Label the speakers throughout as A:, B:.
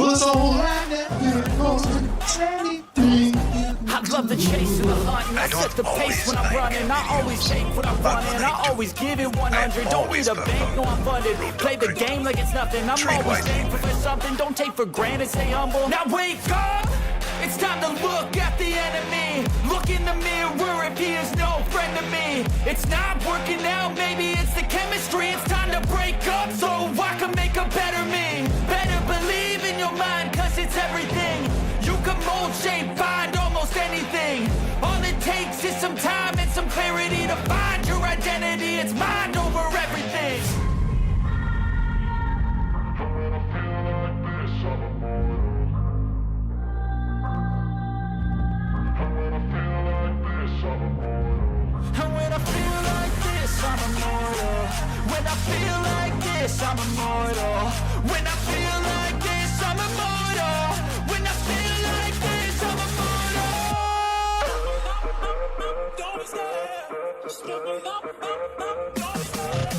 A: was all I never wanted anything.
B: I love the chase and the hunt, and I set the pace when I'm running. I always take what I want and I always give it 100. Don't need a bank, no I'm funded. Play the game like it's nothing. I'm always thankful for something. Don't take for granted, stay humble. Now wake up! It's time to look at the enemy. Look in the mirror if he is no friend to me. It's not working out, maybe it's the chemistry. It's time to break up so I can make a better me. Better believe in your mind, cause it's everything. You can mold, shape, find almost anything. All it takes is some time and some clarity to find your identity. It's mind over everything. And when I feel like this, I'm immortal. When I feel like this, I'm immortal. When I feel like this, I'm immortal. When I feel like this, I'm immortal. Don't be scared. Just give me up. Don't be scared.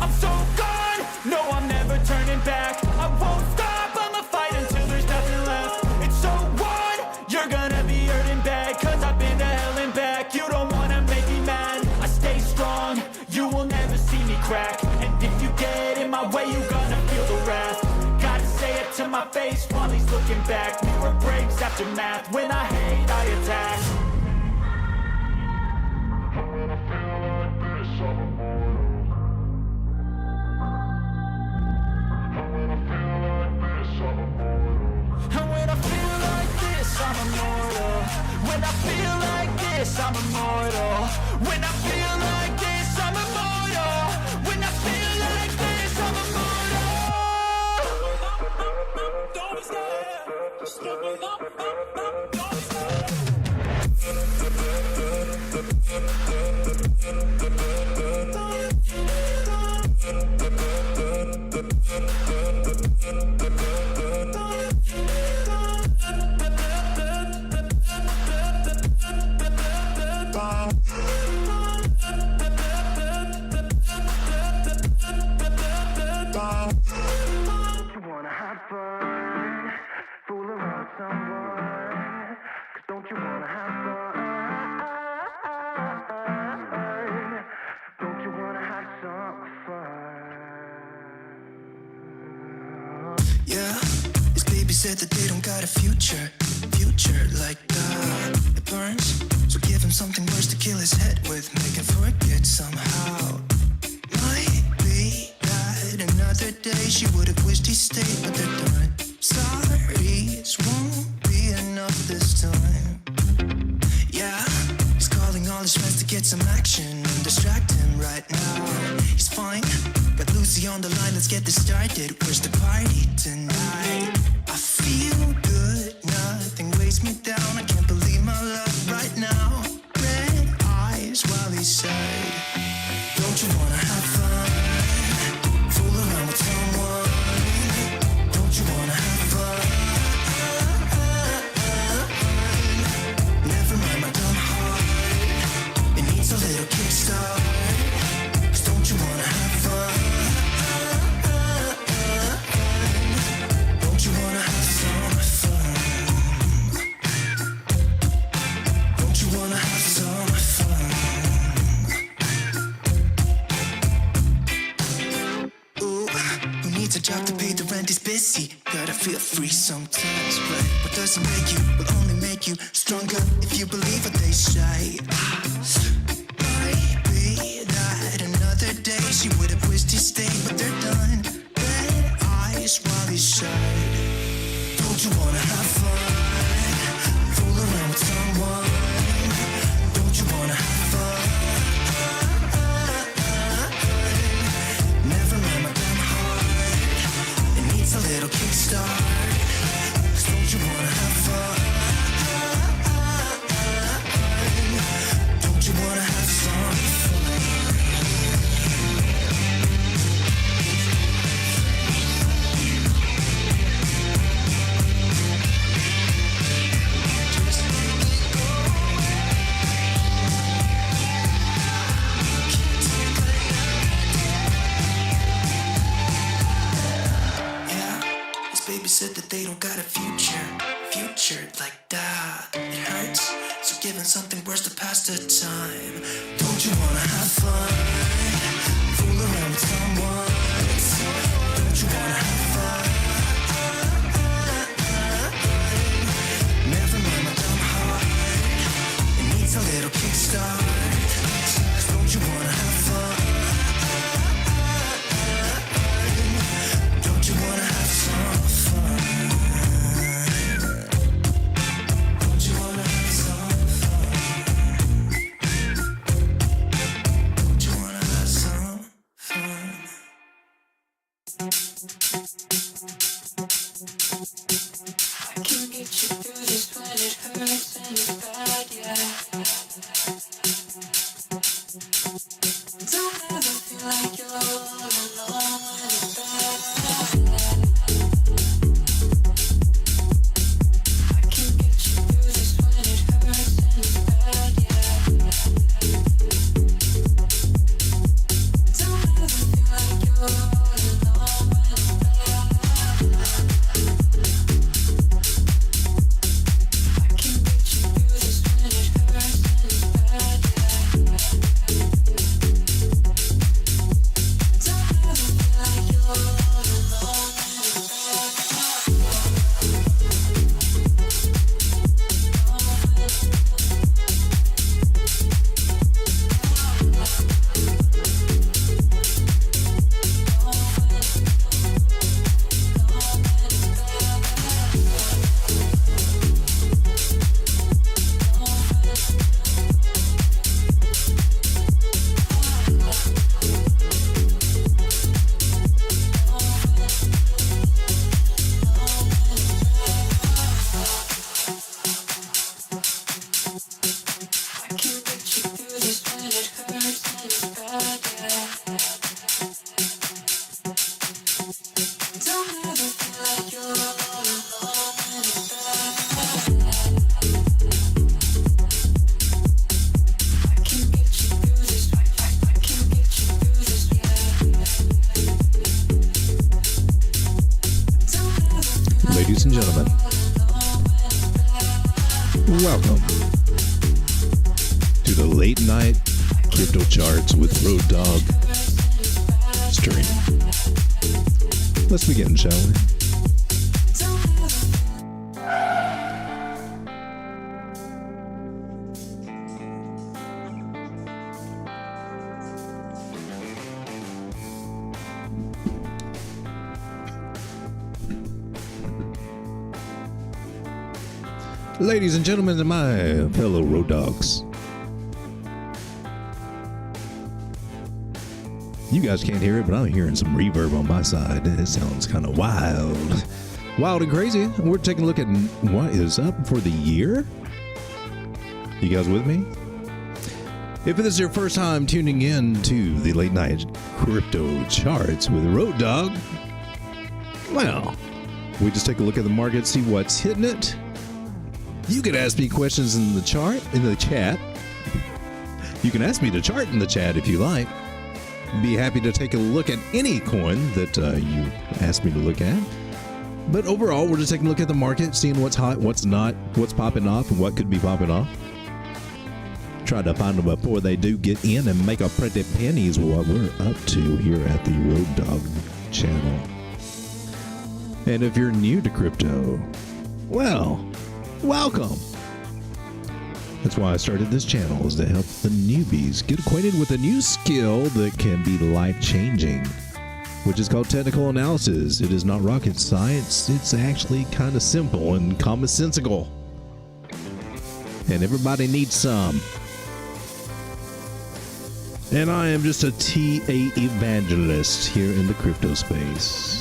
B: I'm so gone, no I'm never turning back. I won't stop, I'ma fight until there's nothing left. It's so on, you're gonna be hurting bad. Cause I've been to hell and back. You don't wanna make me mad. I stay strong, you will never see me crack. And if you get in my way, you gonna feel the wrath. Gotta say it to my face while he's looking back. Mirror breaks after math, when I hate I attack. And when I feel like this, I'm immortal. When I feel like this, I'm immortal. When I feel like this, I'm immortal. When I feel like this, I'm immortal. Don't be scared. Just give me up. Don't be scared.
C: Yeah, his baby said that they don't got a future like that. It burns, so give him something worse to kill his head with, make him forget somehow. Might be that another day she would have wished he stayed, but they're done. Sorries won't be enough this time. Yeah, he's calling all his friends to get some action and distract him right now. He's fine, got Lucy on the line, let's get this started. Where's the party tonight? I feel good, nothing weighs me down. I can't believe my luck right now. Red eyes while he said, don't you wanna have fun? Fool around with someone. Don't you wanna have fun? Never mind my dumb heart, it needs a little kickstart. Cause don't you wanna have fun? Don't you wanna have some fun? Don't you wanna have some fun? Ooh, who needs a job to pay the rent? He's busy. Gotta feel free sometimes, but what doesn't make you will only make you stronger if you believe what they say. Might be that another day she would have wished he stayed, but they're done. Red eyes while he said, don't you wanna have fun? Fool around with someone. Don't you wanna have fun? Never mind my damn heart, it needs a little kickstart. Cause don't you wanna have fun? worse to pass the time. Don't you wanna have fun? Fool around with someone. Don't you wanna have fun? Never mind my dumb heart. It needs a little kickstart. 'Cause don't you wanna have fun? Don't you wanna have some fun? Don't you wanna have some fun? Don't you wanna have some fun? I can get you through this when it hurts and it's bad, yeah. Don't ever feel like you're all alone when it's bad. I can get you through this when it hurts and it's bad, yeah. Don't ever feel like you're all alone when it's bad. I can get you through this when it hurts and it's bad, yeah. Don't ever feel like you're all alone when it's I can get you through this when it hurts and it's bad, yeah. Don't ever feel like you're all alone when it's bad. I can get you through this. I can get you through this, yeah. Don't ever feel like
D: Ladies and gentlemen, welcome to the late night crypto charts with Road Dogg stream. Let's begin, shall we? Ladies and gentlemen, and my fellow Road Dogs. You guys can't hear it, but I'm hearing some reverb on my side. It sounds kind of wild. Wild and crazy. We're taking a look at what is up for the year. You guys with me? If this is your first time tuning in to the late night crypto charts with Road Dogg, well, we just take a look at the market, see what's hitting it. You can ask me questions in the chat. You can ask me to chart in the chat if you like. Be happy to take a look at any coin that you asked me to look at. But overall, we're just taking a look at the market, seeing what's hot, what's not, what's popping off, and what could be popping off. Try to find them before they do get in and make a pretty penny is what we're up to here at the Road Dogg channel. And if you're new to crypto, well, welcome. That's why I started this channel, is to help the newbies get acquainted with a new skill that can be life-changing, which is called technical analysis. It is not rocket science. It's actually kind of simple and commonsensical. And everybody needs some. And I am just a TA evangelist here in the crypto space.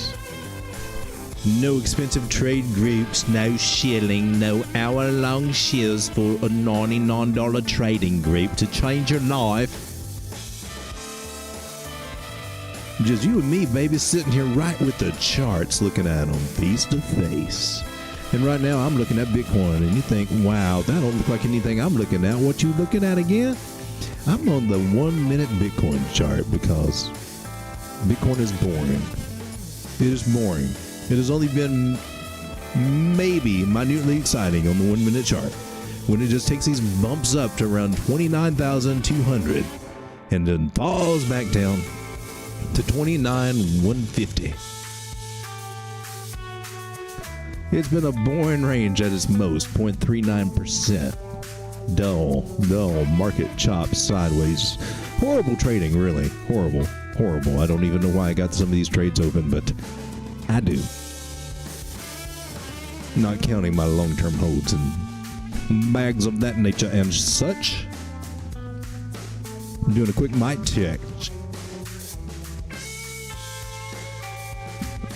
D: No expensive trade groups, no shilling, no hour-long shills for a $99 trading group to change your life. Just you and me, baby, sitting here right with the charts, looking at them face to face. And right now, I'm looking at Bitcoin, and you think, wow, that don't look like anything I'm looking at. What you looking at again? I'm on the 1 minute Bitcoin chart because Bitcoin is boring. It is boring. It has only been maybe minutely exciting on the 1 minute chart. when it just takes these bumps up to around 29,200 and then falls back down to 29,150. It's been a boring range at its most, 0.39%. Dull market chop sideways. Horrible trading, really. Horrible. I don't even know why I got some of these trades open, but I do. Not counting my long-term holds and bags of that nature and such. I'm doing a quick mic check.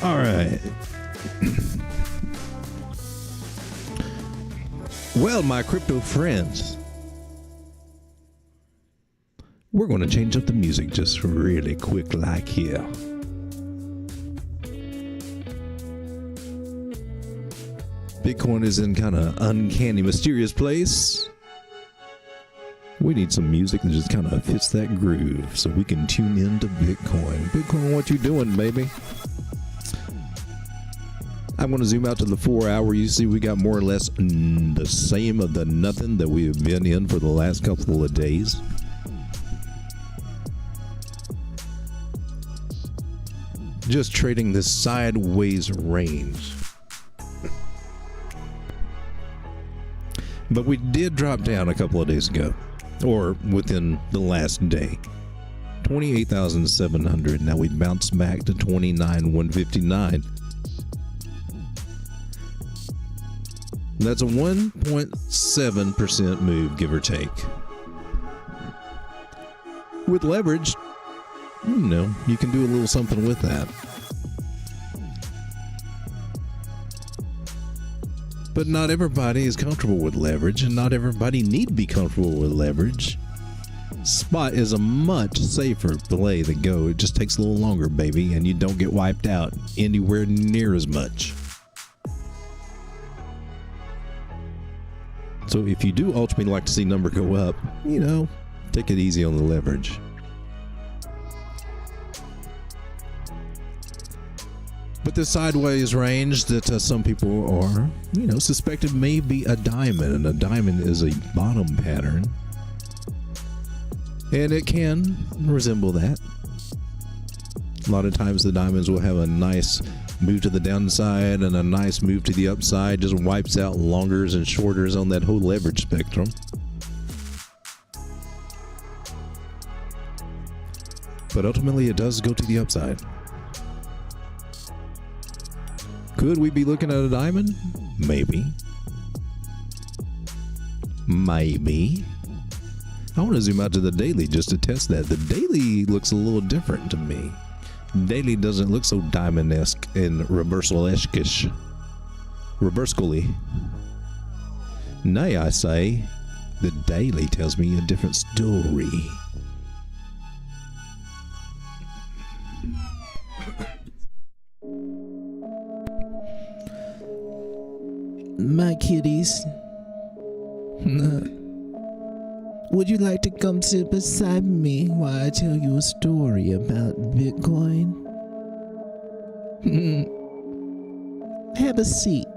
D: All right. Well, my crypto friends, we're going to change up the music just really quick like here. Bitcoin is in kind of uncanny, mysterious place. We need some music that just kind of fits that groove so we can tune into Bitcoin. Bitcoin, what you doing, baby? I'm going to zoom out to the 4 hour. You see we got more or less the same of the nothing that we have been in for the last couple of days. Just trading this sideways range. But we did drop down a couple of days ago, or within the last day. 28,700. Now we bounced back to 29,159. That's a 1.7% move, give or take. With leverage, you know, you can do a little something with that. But not everybody is comfortable with leverage, and not everybody need to be comfortable with leverage. Spot is a much safer play to go. It just takes a little longer, baby, and you don't get wiped out anywhere near as much. So if you do ultimately like to see number go up, you know, take it easy on the leverage. But the sideways range that some people are, you know, suspected may be a diamond, and a diamond is a bottom pattern. And it can resemble that. A lot of times the diamonds will have a nice move to the downside and a nice move to the upside, just wipes out longers and shorters on that whole leverage spectrum. But ultimately it does go to the upside. Could we be looking at a diamond? Maybe. Maybe. I want to zoom out to the daily just to test that. The daily looks a little different to me. Daily doesn't look so diamond-esque and reversal-esque-ish. Reversally. Nay, I say, the daily tells me a different story.
E: My kitties, would you like to come sit beside me while I tell you a story about Bitcoin? Have a seat.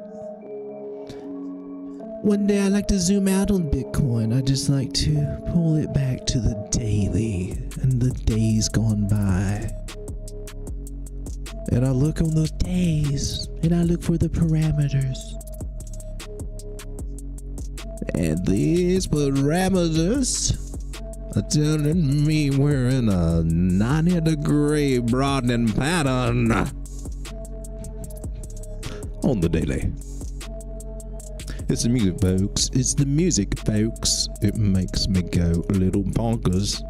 E: One day I like to zoom out on Bitcoin. I just like to pull it back to the daily and the days gone by. And I look on those days and I look for the parameters. And these parameters are telling me we're in a 90-degree broadening pattern on the daily. It's the music, folks. It's the music, folks. It makes me go a little bonkers.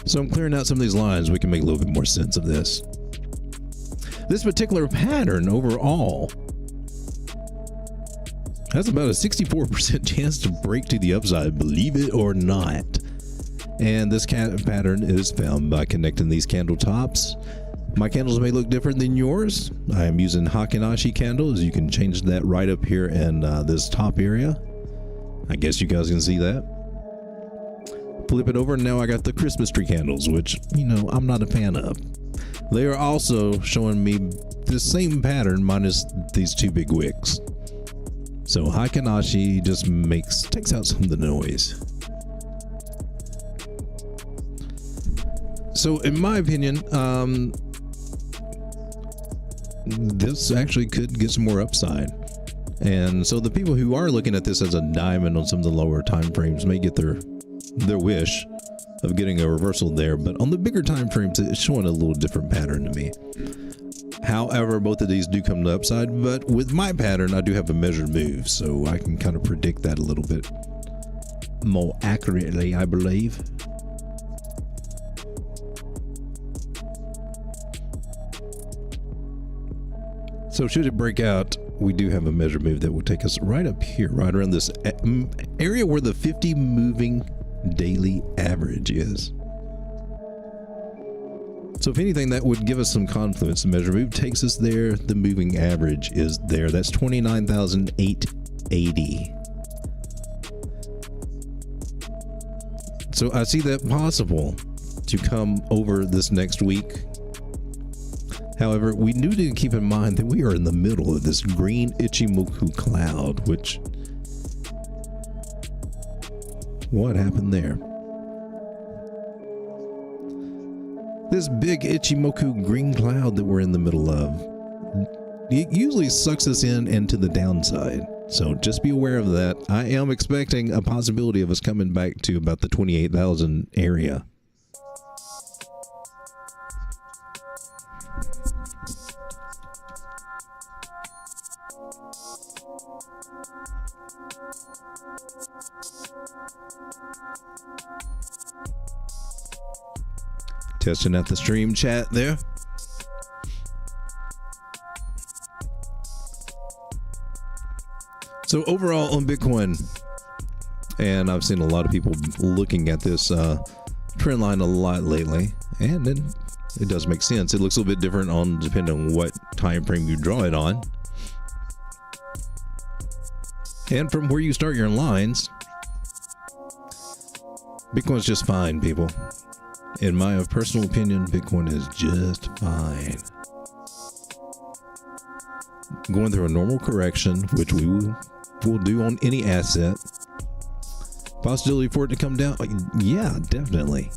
E: So I'm clearing out some of these lines. We can make a little bit more sense of this. This particular pattern overall has about a 64% chance to break to the upside, believe it or not. And this pattern is found by connecting these candle tops. My candles may look different than yours. I am using Hakinashi candles. You can change that right up here in this top area. I guess you guys can see that. Flip it over, and now I got the Christmas tree candles, which, you know, I'm not a fan of. They are also showing me the same pattern minus these two big wicks. So Haikanashi just takes out some of the noise. So in my opinion, this actually could get some more upside. And so the people who are looking at this as a diamond on some of the lower time frames may get their wish of getting a reversal there, but on the bigger time frames it's showing a little different pattern to me. However, both of these do come to upside, but with my pattern I do have a measured move, so I can kind of predict that a little bit more accurately, I believe. So should it break out, we do have a measure move that will take us right up here, right around this area where the 50 moving daily average is. So if anything, that would give us some confluence. The measure move takes us there. The moving average is there. That's 29,880. So I see that possible to come over this next week. However, we do need to keep in mind that we are in the middle of this green Ichimoku cloud, which... what happened there? This big Ichimoku green cloud that we're in the middle of, it usually sucks us in and to the downside. So just be aware of that. I am expecting a possibility of us coming back to about the 28,000 area. Testing out the stream chat there. So overall on Bitcoin, and I've seen a lot of people looking at this trend line a lot lately, and then it does make sense. It looks a little bit different on depending on what time frame you draw it on, and from where you start your lines. Bitcoin's just fine, people. In my personal opinion, Bitcoin is just fine. Going through a normal correction, which we will do on any asset. Possibility for it to come down? Yeah, definitely.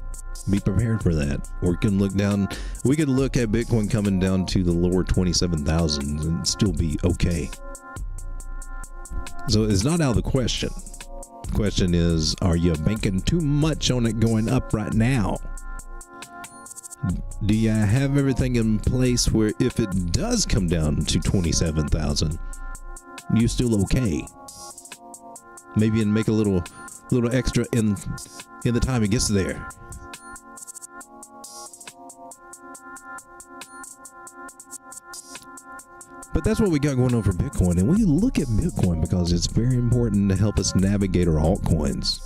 E: Be prepared for that. Or we can look down. We could look at Bitcoin coming down to the lower 27,000 and still be okay. So it's not out of the question. The question is, are you banking too much on it going up right now? Do you have everything in place where if it does come down to 27,000, you're still okay? Maybe and make a little extra in the time it gets there. But that's what we got going on for Bitcoin, and we look at Bitcoin because it's very important to help us navigate our altcoins,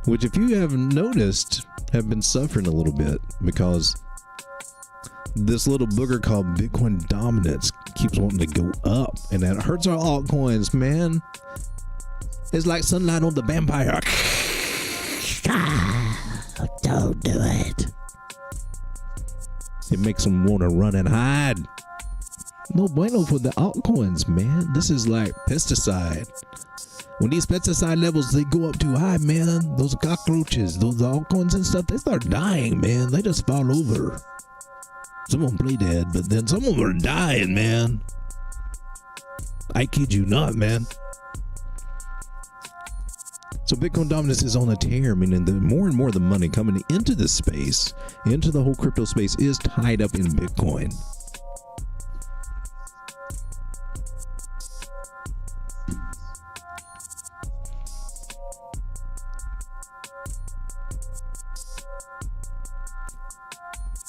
E: which, if you have noticed, have been suffering a little bit because this little booger called Bitcoin dominance keeps wanting to go up, and that hurts our altcoins, man. It's like sunlight on the vampire. Don't do it. It makes them want to run and hide. No bueno for the altcoins, man. This is like pesticide. When these pesticide levels, they go up too high, man, those cockroaches, those altcoins and stuff, they start dying, man. They just fall over. Some of them play dead, but then some of them are dying, man. I kid you not, man. So Bitcoin dominance is on a tear, meaning that more and more of the money coming into this space, into the whole crypto space, is tied up in Bitcoin.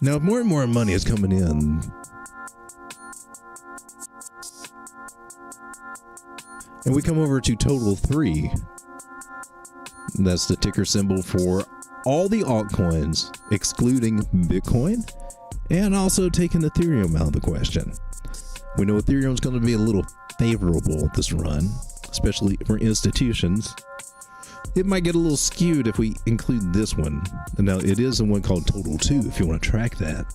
E: Now, if more and more money is coming in, and we come over to total 3, that's the ticker symbol for all the altcoins, excluding Bitcoin, and also taking Ethereum out of the question. We know Ethereum is going to be a little favorable this run, especially for institutions. It might get a little skewed if we include this one. Now, it is the one called Total 2 if you want to track that.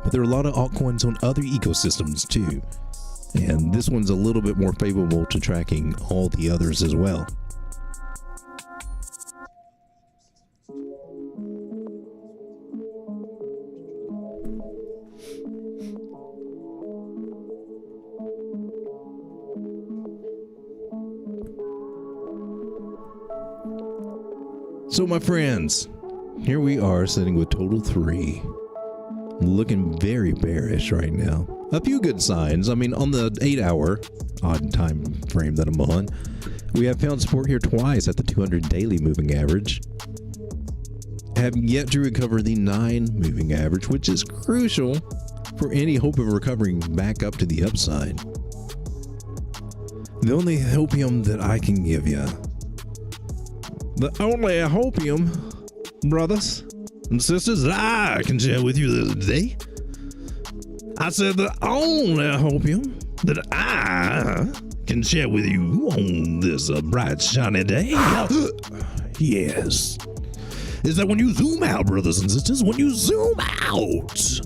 E: But there are a lot of altcoins on other ecosystems too. And this one's a little bit more favorable to tracking all the others as well. So my friends, here we are sitting with total 3. Looking very bearish right now. A few good signs. I mean, on the 8-hour odd time frame that I'm on, we have found support here twice at the 200 daily moving average. Have yet to recover the 9 moving average, which is crucial for any hope of recovering back up to the upside. The only hopium that I can give you, the only hopium, brothers and sisters, that I can share with you today, I said the only hopium that I can share with you on this bright, shiny day, yes, is that when you zoom out, brothers and sisters, when you zoom out,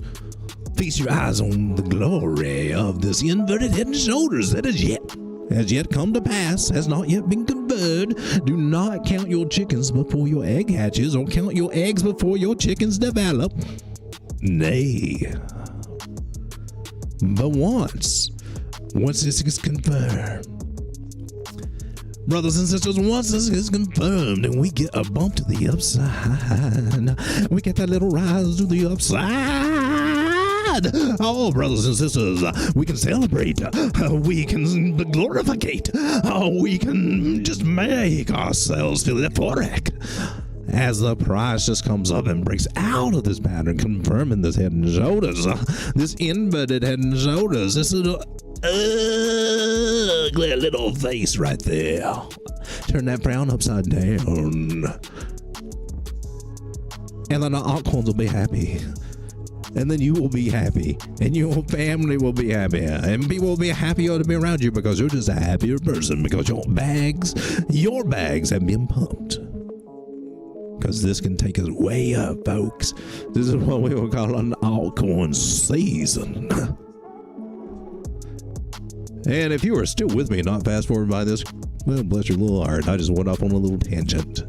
E: feast your eyes on the glory of this inverted head and shoulders that has yet come to pass, has not yet been conferred. Do not count your chickens before your egg hatches, or count your eggs before your chickens develop. Nay, but once this is confirmed, brothers and sisters, once this is confirmed and we get a bump to the upside, we get that little rise to the upside. Oh, brothers and sisters, we can celebrate, we can glorificate, we can just make ourselves feel euphoric as the price just comes up and breaks out of this pattern, confirming this head and shoulders, this inverted head and shoulders, this little ugly little face right there. Turn that frown upside down, and then the altcoins will be happy. And then you will be happy, and your family will be happy, and people will be happier to be around you because you're just a happier person, because your bags have been pumped. Because this can take us way up, folks. This is what we will call an altcoin season. And if you are still with me, not fast forward by this, well, bless your little heart, I just went off on a little tangent.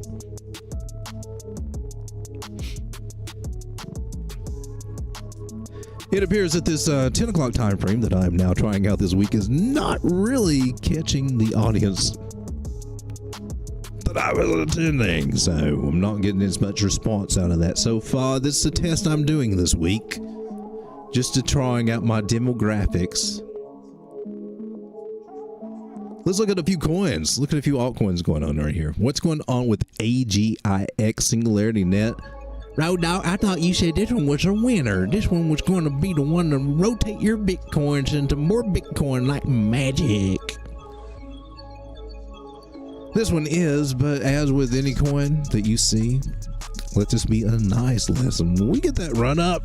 E: It appears that this 10 o'clock time frame that I'm now trying out this week is not really catching the audience that I was attending, so I'm not getting as much response out of that so far. This is a test I'm doing this week, just to trying out my demographics. Let's look at a few coins. Look at a few altcoins going on right here. What's going on with AGIX Singularity Net? Road Dog, I thought you said this one was a winner. This one was going to be the one to rotate your bitcoins into more Bitcoin like magic. This one is, but as with any coin that you see, let this be a nice lesson. When we get that run up,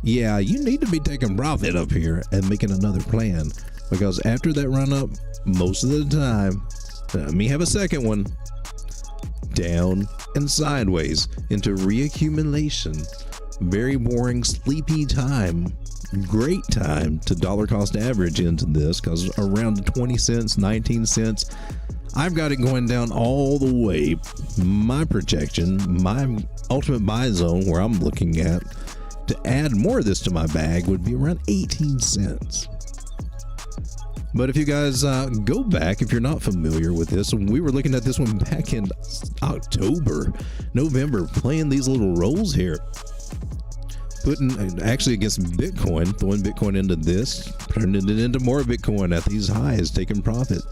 E: yeah, you need to be taking profit up here and making another plan, because after that run up, most of the time, let me have a second one, down and sideways into reaccumulation. Very boring, sleepy time. Great time to dollar cost average into this, because around 20 cents, 19 cents, I've got it going down all the way. My projection, my ultimate buy zone where I'm looking at to add more of this to my bag would be around 18 cents. But if you guys go back, if you're not familiar with this, we were looking at this one back in October, November, playing these little rolls here. Putting actually against Bitcoin, throwing Bitcoin into this, turning it into more Bitcoin at these highs, taking profit.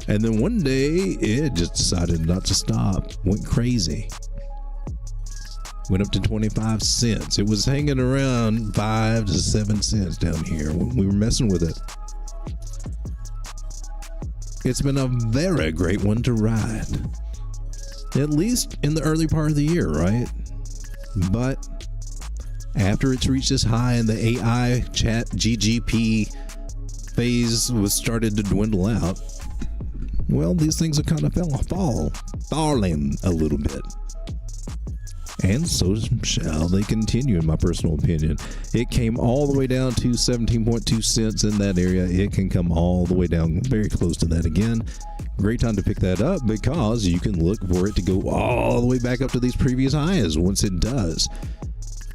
E: And then one day it just decided not to stop, went crazy. Went up to 25 cents. It was hanging around 5 to 7 cents down here when we were messing with it. It's been a very great one to ride, at least in the early part of the year, right? But after it's reached this high and the AI chat GGP phase was started to dwindle out, well, these things have kind of falling a little bit. And so shall they continue, in my personal opinion. It came all the way down to 17.2 cents in that area. It can come all the way down very close to that again. Great time to pick that up because you can look for it to go all the way back up to these previous highs once it does.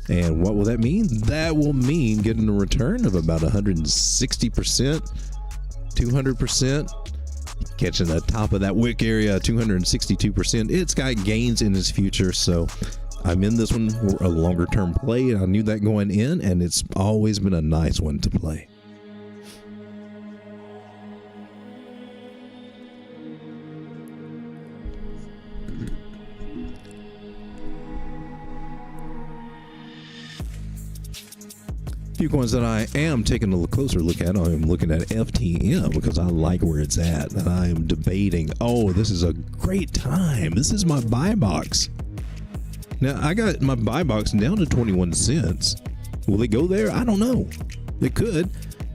E: And what will that mean? That will mean getting a return of about 160%, 200%. Catching the top of that wick area, 262%. It's got gains in its future, so I'm in this one for a longer term play. I knew that going in, and it's always been a nice one to play. Few coins that I am taking a closer look at. I'm looking at FTM because I like where it's at, and I am debating, oh, this is a great time. This is my buy box. Now I got my buy box down to 21 cents. Will it go there? I don't know. It could.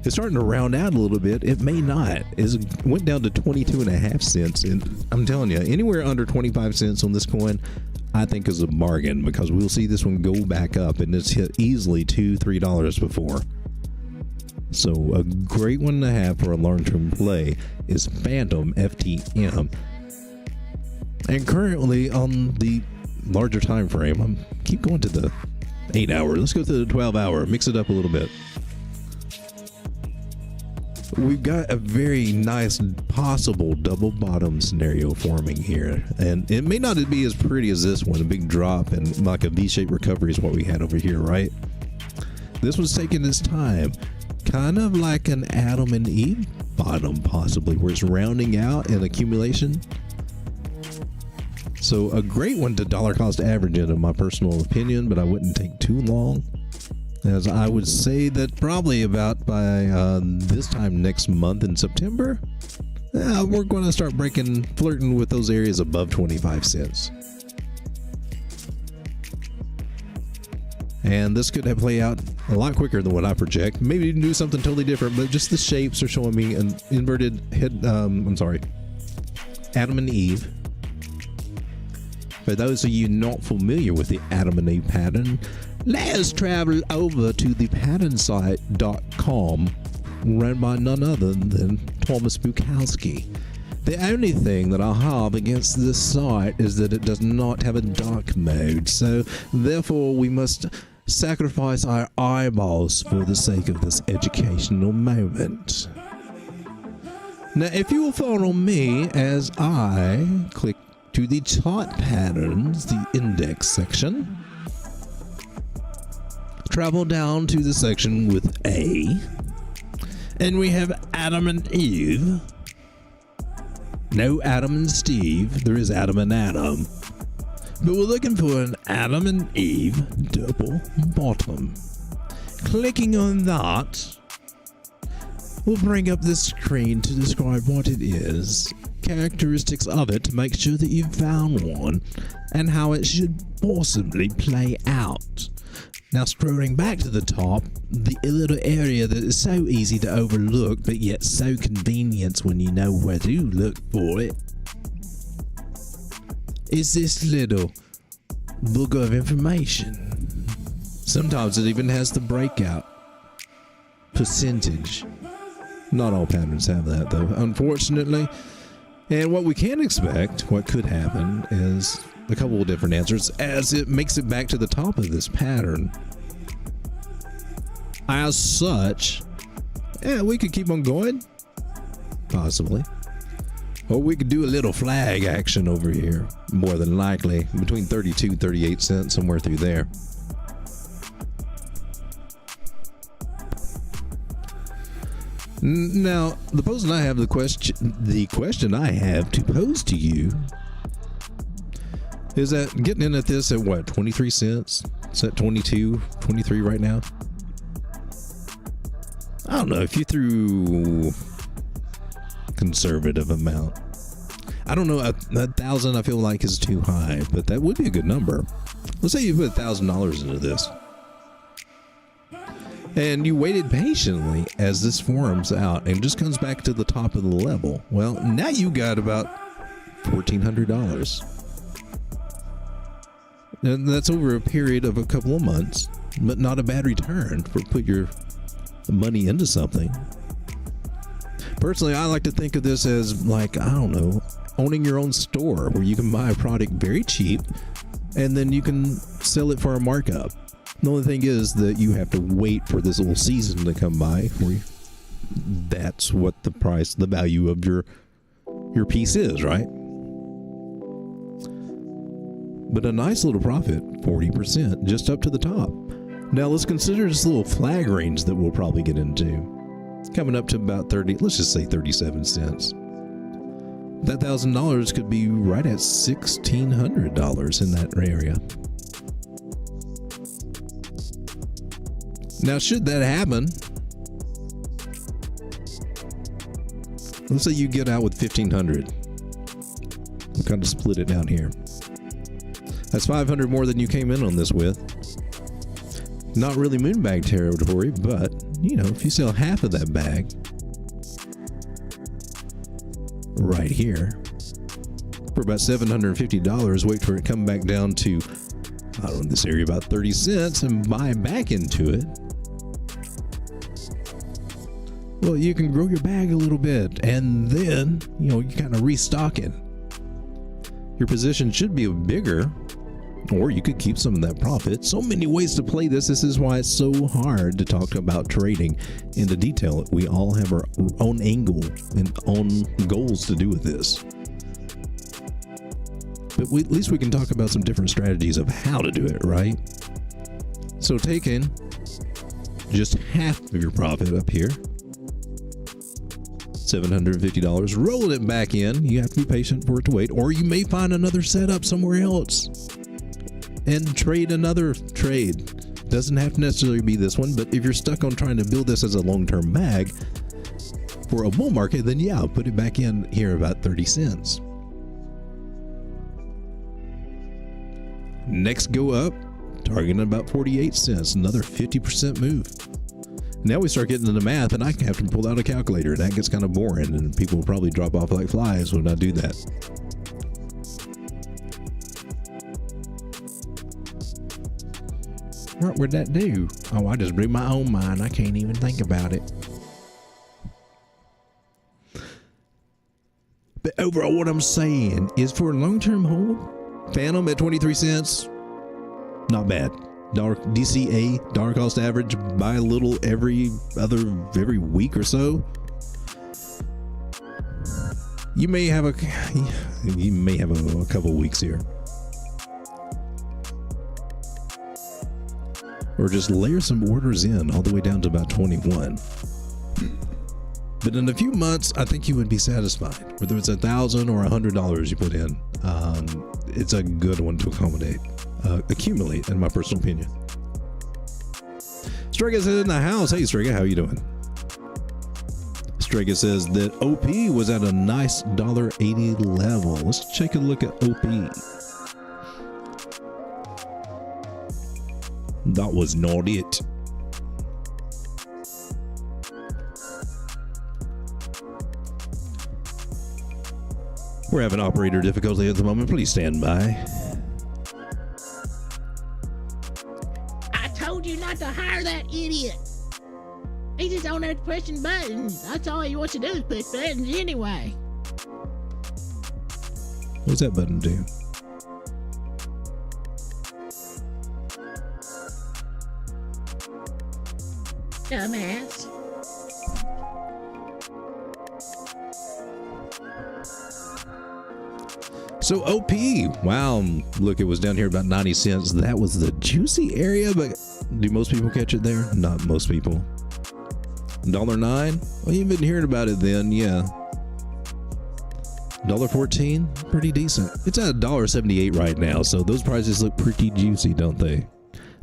E: It's starting to round out a little bit. It may not. It went down to 22.5 cents, and I'm telling you, anywhere under 25 cents on this coin, I think is a bargain, because we'll see this one go back up, and it's hit easily $2-3 before. So a great one to have for a long-term play is Phantom FTM. And currently on the larger time frame, I'm keep going to the 8 hour. Let's go to the 12 hour. Mix it up a little bit. We've got a very nice possible double bottom scenario forming here, and it may not be as pretty as this one, a big drop and like a V-shaped recovery is what we had over here, right? This one's taking its time, kind of like an Adam and Eve bottom possibly, where it's rounding out in accumulation. So a great one to dollar cost average in my personal opinion, but I wouldn't take too long. As I would say that probably about by this time next month in September, we're going to start flirting with those areas above 25 cents. And this could play out a lot quicker than what I project. Maybe you can do something totally different, but just the shapes are showing me an inverted head. Adam and Eve. For those of you not familiar with the Adam and Eve pattern, let us travel over to the patternsite.com, run by none other than Thomas Bukowski. The only thing that I have against this site is that it does not have a dark mode, so therefore we must sacrifice our eyeballs for the sake of this educational moment. Now, if you will follow me as I click to the chart patterns, the index section, travel down to the section with A, and we have Adam and Eve. No Adam and Steve, there is Adam and Adam. But we're looking for an Adam and Eve double bottom. Clicking on that will bring up the screen to describe what it is, characteristics of it to make sure that you've found one, and how it should possibly play out. Now, scrolling back to the top, the little area that is so easy to overlook, but yet so convenient when you know where to look for it, is this little book of information. Sometimes it even has the breakout percentage. Not all patterns have that, though, unfortunately. And what we can expect, what could happen, is a couple of different answers as it makes it back to the top of this pattern. As such, we could keep on going, possibly. Or we could do a little flag action over here, more than likely, between 32 and 38 cents, somewhere through there. Now, the question I have to pose to you is that getting in at this at what, 23 cents? It's at 22, 23 right now. I don't know if you threw conservative amount. I don't know, a 1,000 I feel like is too high, but that would be a good number. Let's say you put $1,000 into this. And you waited patiently as this forms out and just comes back to the top of the level. Well, now you got about $1,400. And that's over a period of a couple of months, but not a bad return for put your money into something. Personally, I like to think of this as like, I don't know, owning your own store where you can buy a product very cheap and then you can sell it for a markup. The only thing is that you have to wait for this little season to come by where that's what the price, the value of your piece is, right? But a nice little profit, 40%, just up to the top. Now let's consider this little flag range that we'll probably get into. It's coming up to about 30, let's just say 37 cents. That $1,000 could be right at $1,600 in that area. Now, should that happen, let's say you get out with $1,500. We'll kind of split it down here. That's $500 more than you came in on this with. Not really moonbag territory, but, you know, if you sell half of that bag right here for about $750, wait for it to come back down to, I don't know, this area about 30 cents and buy back into it. Well, you can grow your bag a little bit and then, you know, you kind of restock it. Your position should be bigger, or you could keep some of that profit. So many ways to play this. This is why it's so hard to talk about trading into detail. We all have our own angle and own goals to do with this. But at least we can talk about some different strategies of how to do it, right? So taking just half of your profit up here, $750, rolling it back in. You have to be patient for it to wait, or you may find another setup somewhere else and trade another trade. Doesn't have to necessarily be this one, but if you're stuck on trying to build this as a long-term bag for a bull market, then yeah, put it back in here about 30 cents. Next go up, targeting about 48 cents, another 50% move. Now we start getting into the math, and I have to pull out a calculator. That gets kind of boring, and people will probably drop off like flies when I do that. What would that do? Oh, I just blew my own mind. I can't even think about it. But overall, what I'm saying is for a long-term hold, Phantom at 23 cents, not bad. DCA, dollar cost average, buy a little every week or so. You may have a couple weeks here. Or just layer some orders in all the way down to about 21. But in a few months, I think you would be satisfied. Whether it's $1,000 or $100 you put in, it's a good one to accumulate, in my personal opinion. Strega says in the house. Hey, Strega, how you doing? Strega says that OP was at a nice $1.80 level. Let's take a look at OP. That was not it. We're having operator difficulty at the moment. Please stand by.
F: I told you not to hire that idiot. He's just on there pushing buttons. That's all he wants to do is push buttons anyway.
E: What's that button do?
F: Dumbass.
E: So OP, wow, look, it was down here about 90 cents. That was the juicy area, but do most people catch it there? Not most people. $1.09? Well, you've been hearing about it then, yeah. $1.14? Pretty decent. It's at $1.78 right now, so those prices look pretty juicy, don't they?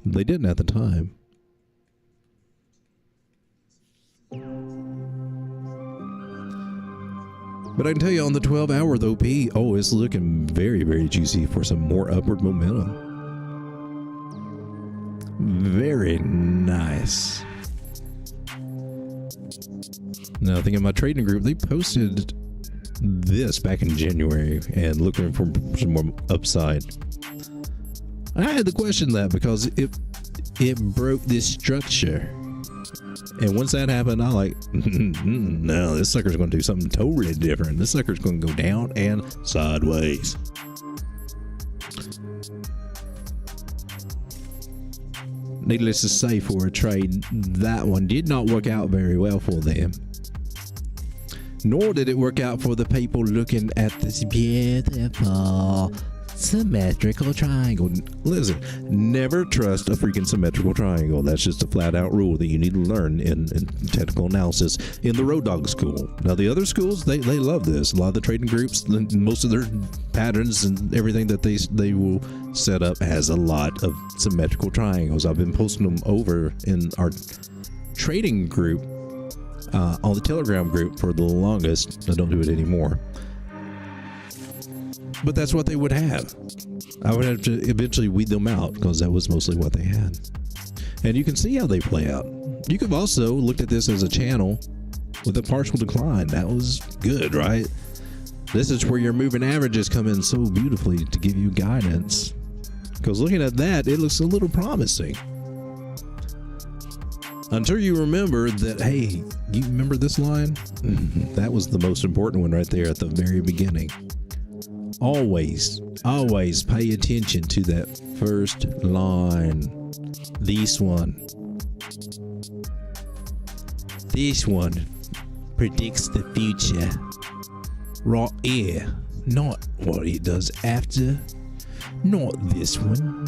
E: They didn't at the time. But I can tell you on the 12-hour, the OP, oh, it's looking very, very juicy for some more upward momentum. Very nice. Now, I think in my trading group, they posted this back in January and looking for some more upside. I had to question that because it broke this structure. And once that happened, I like, no, this sucker's going to do something totally different. This sucker's going to go down and sideways. Needless to say, for a trade, that one did not work out very well for them. Nor did it work out for the people looking at this beautiful symmetrical triangle. Listen, never trust a freaking symmetrical triangle. That's just a flat out rule that you need to learn in technical analysis in the Road Dog school. Now the other schools, they love this. A lot of the trading groups, most of their patterns and everything that they will set up has a lot of symmetrical triangles. I've been posting them over in our trading group on the Telegram group for the longest. I don't do it anymore. But that's what they would have. I would have to eventually weed them out because that was mostly what they had. And you can see how they play out. You could have also looked at this as a channel with a partial decline. That was good, right? This is where your moving averages come in so beautifully to give you guidance. Because looking at that, it looks a little promising. Until you remember that, hey, you remember this line? That was the most important one right there at the very beginning. Always pay attention to that first line. This one predicts the future. Right here, not what it does after. Not this one.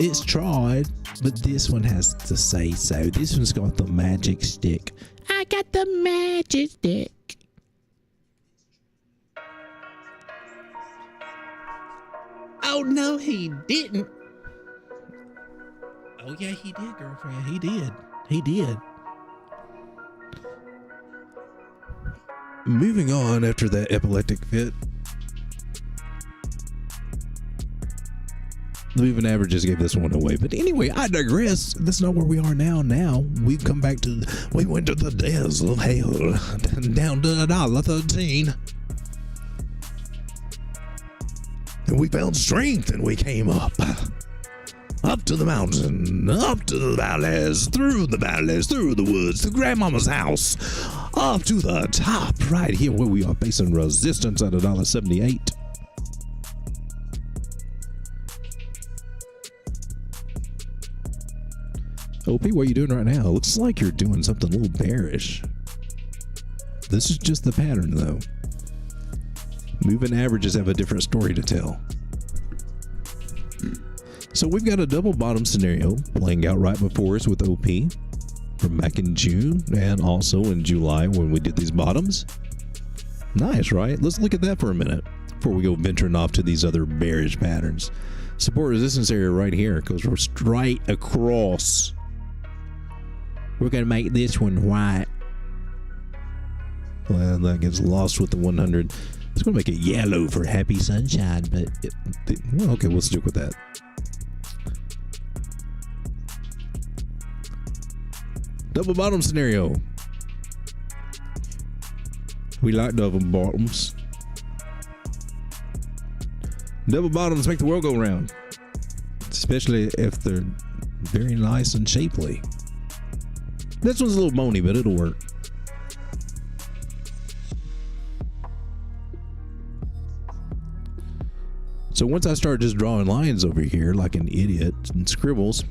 E: It's tried, but this one has to say so. This one's got the magic stick.
F: I got the magic stick. Oh, no, he didn't. Oh, yeah, he did, girlfriend. He did. He did.
E: Moving on after that epileptic fit. The moving averages gave this one away. But anyway, I digress. That's not where we are now. Now we've come back to, we went to the depths of hell, down to $1.13. And we found strength and we came up to the mountain, up to the valleys, through the woods, to grandmama's house, up to the top, right here where we are facing resistance at $1.78. OP, what are you doing right now? Looks like you're doing something a little bearish. This is just the pattern though. Moving averages have a different story to tell. So we've got a double bottom scenario playing out right before us with OP from back in June and also in July when we did these bottoms. Nice, right? Let's look at that for a minute before we go venturing off to these other bearish patterns. Support resistance area right here goes straight across. We're going to make this one white. Well, that gets lost with the 100. It's going to make it yellow for happy sunshine, but well, okay, we'll stick with that. Double bottom scenario. We like double bottoms. Double bottoms make the world go round, especially if they're very nice and shapely. This one's a little bony, but it'll work. So once I start just drawing lines over here like an idiot and scribbles,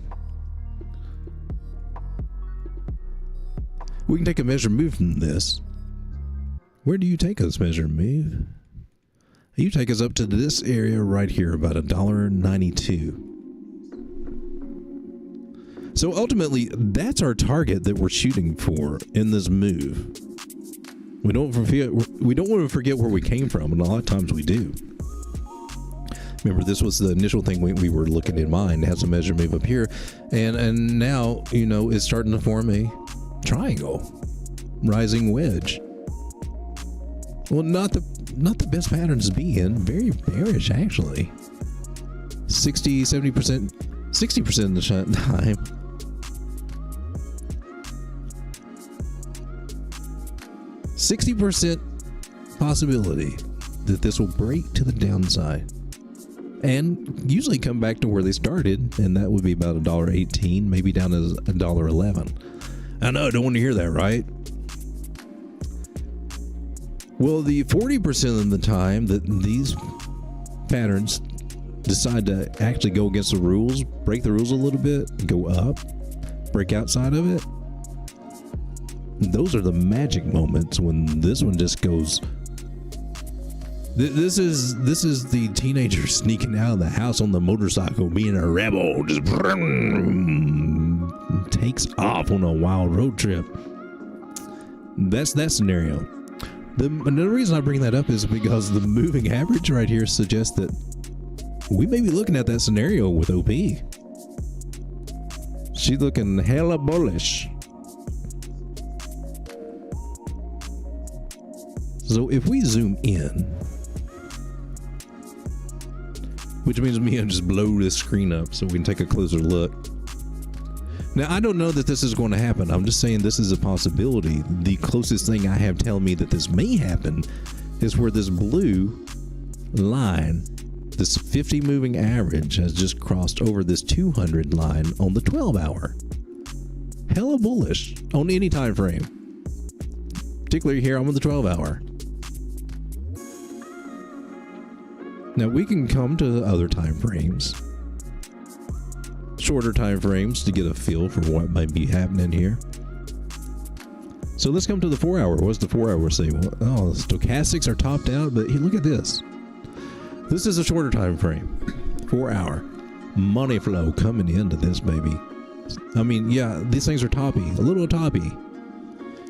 E: we can take a measured move from this. Where do you take us, measured move? You take us up to this area right here, about $1.92. So ultimately, that's our target that we're shooting for in this move. We don't want to forget where we came from, and a lot of times we do. Remember, this was the initial thing we were looking in mind. It has a measure move up here, and now, you know, it's starting to form a triangle, rising wedge. Well, not the best patterns to be in. Very bearish, actually. 60, 70%, 60% of the time. 60% possibility that this will break to the downside. and usually come back to where they started, and that would be about $1.18, maybe down to $1.11. I know, I don't want to hear that, right? Well, the 40% of the time that these patterns decide to actually go against the rules, break the rules a little bit, go up, break outside of it, those are the magic moments when this one just goes. This is the teenager sneaking out of the house on the motorcycle, being a rebel, just takes off on a wild road trip. That's that scenario. Another reason I bring that up is because the moving average right here suggests that we may be looking at that scenario with OP. She's looking hella bullish. So if we zoom in, which means me and just blow this screen up so we can take a closer look. Now, I don't know that this is going to happen. I'm just saying this is a possibility. The closest thing I have telling me that this may happen is where this blue line, this 50 moving average, has just crossed over this 200 line on the 12-hour. Hella bullish on any time frame. Particularly here, I'm on the 12-hour. Now, we can come to other time frames. Shorter time frames to get a feel for what might be happening here. So let's come to the 4-hour. What's the 4-hour say? Well, oh, the stochastics are topped out, but look at this. This is a shorter time frame. 4-hour. Money flow coming into this baby. I mean, yeah, these things are toppy. A little toppy.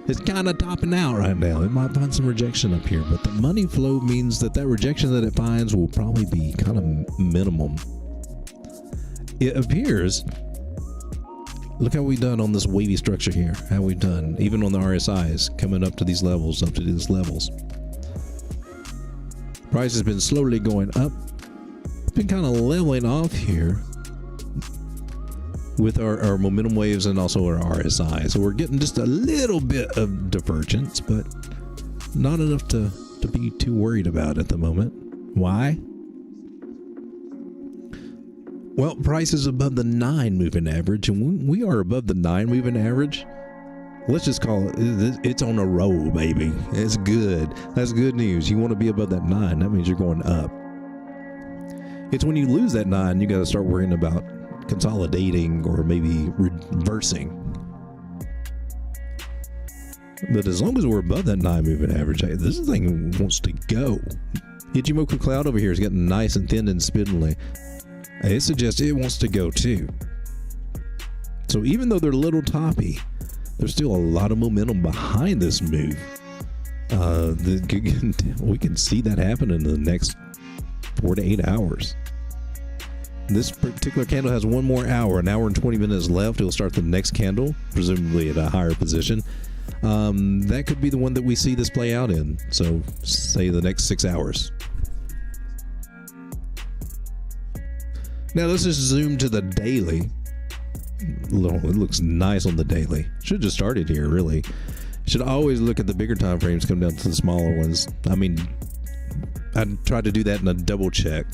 E: It's kind of topping out right now. It might find some rejection up here, but the money flow means that rejection that it finds will probably be kind of minimum. It appears, look how we've done on this wavy structure here. How we've done, even on the RSIs, coming up to these levels, Price has been slowly going up. It's been kind of leveling off here with our momentum waves and also our RSI. So we're getting just a little bit of divergence, but not enough to be too worried about at the moment. Why? Well, price is above the 9 moving average, and when we are above the 9 moving average, let's just call it, it's on a roll, baby. It's good. That's good news. You want to be above that 9. That means you're going up. It's when you lose that 9, you got to start worrying about consolidating or maybe reversing. But as long as we're above that 9 moving average, hey, this thing wants to go. Ichimoku Cloud over here is getting nice and thin and spindly. It suggests it wants to go too. So even though they're a little toppy, there's still a lot of momentum behind this move. We can see that happen in the next 4 to 8 hours. This particular candle has one more hour, an hour and 20 minutes left. It'll start the next candle, presumably at a higher position. That could be the one that we see this play out in. So say the next 6 hours. Now let's just zoom to the daily. It looks nice on the daily. Should just started here, really. Should always look at the bigger time frames, come down to the smaller ones. I mean, I try to do that in a double check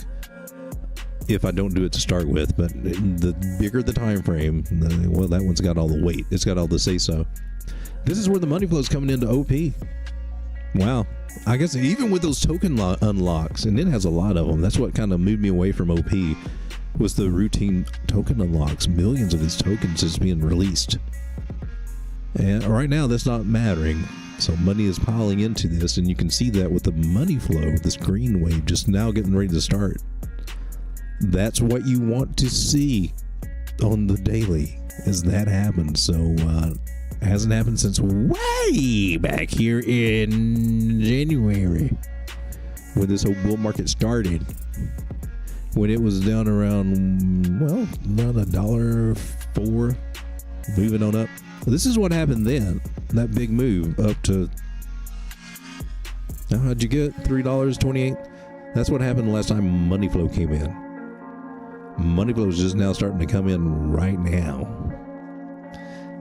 E: if I don't do it to start with, but the bigger the time frame, well, that one's got all the weight. It's got all the say-so. This is where the money flow is coming into OP. Wow. I guess even with those token unlocks, and it has a lot of them, that's what kind of moved me away from OP, was the routine token unlocks. Millions of these tokens is being released. And right now, that's not mattering. So money is piling into this, and you can see that with the money flow, this green wave just now getting ready to start. That's what you want to see on the daily, as that happens. So hasn't happened since way back here in January, when this whole bull market started, when it was down around, well, around $1.04, moving on up. This is what happened then, that big move up to, how'd you get $3.28? That's what happened the last time money flow came in. Money flow is just now starting to come in right now.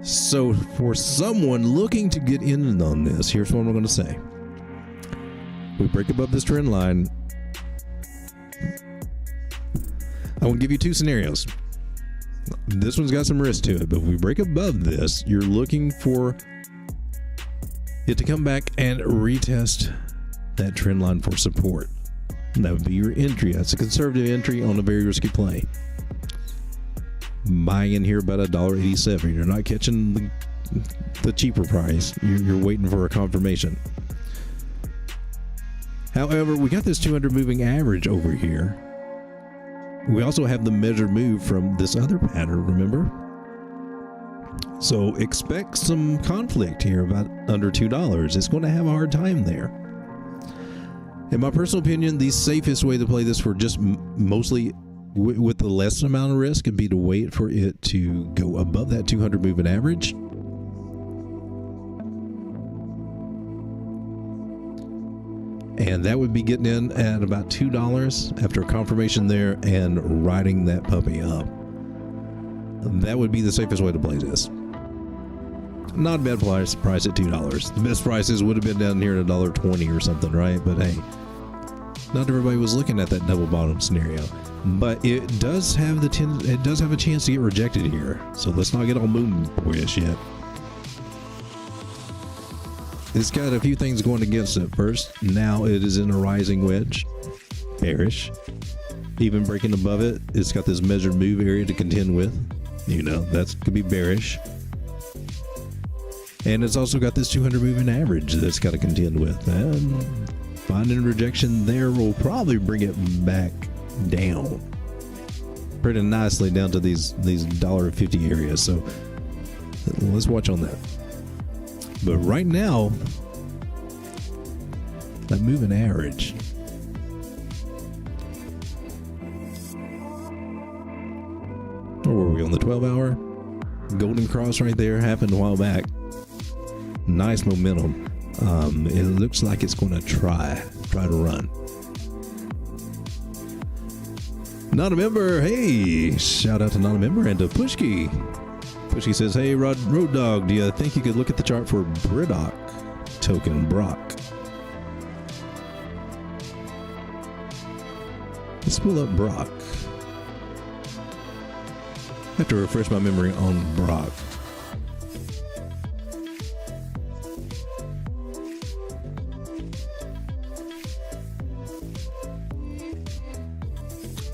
E: So for someone looking to get in on this, here's what I'm going to say. We break above this trend line. I will give you two scenarios. This one's got some risk to it, but if we break above this, you're looking for it to come back and retest that trend line for support. That would be your entry. That's a conservative entry on a very risky play. Buying in here about $1.87. You're not catching the cheaper price. You're waiting for a confirmation. However, we got this 200 moving average over here. We also have the measured move from this other pattern, remember? So expect some conflict here about under $2. It's going to have a hard time there. In my personal opinion, the safest way to play this for just mostly with the less amount of risk would be to wait for it to go above that 200 moving average. And that would be getting in at about $2 after a confirmation there and riding that puppy up. That would be the safest way to play this. Not a bad price at $2. The best prices would have been down here at $1.20 or something, right? But hey, not everybody was looking at that double bottom scenario. But it does have a chance to get rejected here. So let's not get all moon boyish yet. It's got a few things going against it. First, now it is in a rising wedge, bearish. Even breaking above it, it's got this measured move area to contend with. You know, that could be bearish. And it's also got this 200 moving average that's got to contend with. And finding rejection there will probably bring it back down pretty nicely down to these $1.50 areas. So let's watch on that. But right now, that moving average. Or were we on the 12-hour? Golden cross right there happened a while back. Nice momentum. It looks like it's going to try to run. Not a member. Hey, shout out to not a member and to Pushki. Pushki says, hey, Road Dog, do you think you could look at the chart for Bridock token Brock? Let's pull up Brock. I have to refresh my memory on Brock.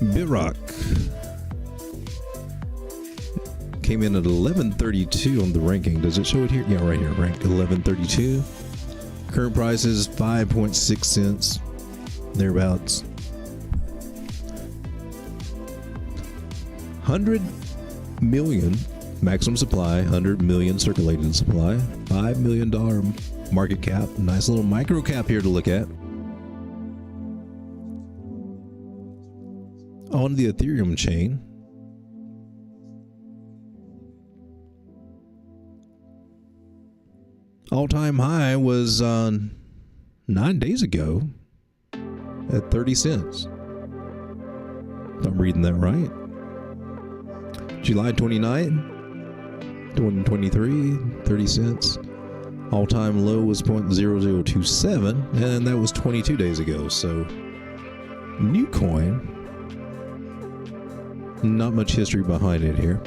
E: Bitrock came in at 1132 on the ranking. Does it show it here? Yeah, right here, ranked 1132. Current price is 5.6 cents, thereabouts. 100 million maximum supply, 100 million circulating supply, $5 million market cap. Nice little micro cap here to look at. On the Ethereum chain, all-time high was 9 days ago at 30 cents. If I'm reading that right. July 29, 2023, 30 cents. All-time low was 0.0027, and that was 22 days ago. So, new coin. Not much history behind it here.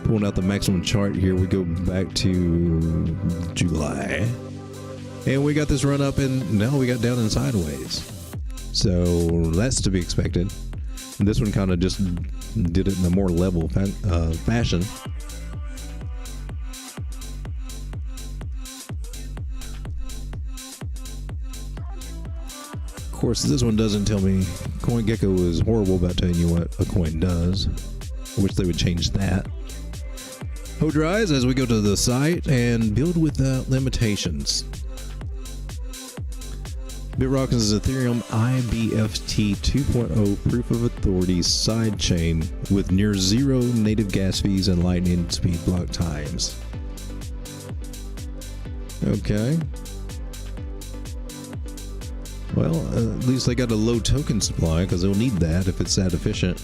E: Pulling out the maximum chart here, we go back to July. And we got this run up, and now we got down and sideways. So that's to be expected. And this one kind of just did it in a more level fashion. Of course, this one doesn't tell me. CoinGecko is horrible about telling you what a coin does. I wish they would change that. Hold your eyes as we go to the site and build without limitations. Bitrock is Ethereum IBFT 2.0 proof of authority sidechain with near zero native gas fees and lightning speed block times. Okay. Well, at least they got a low token supply because they'll need that if it's that efficient.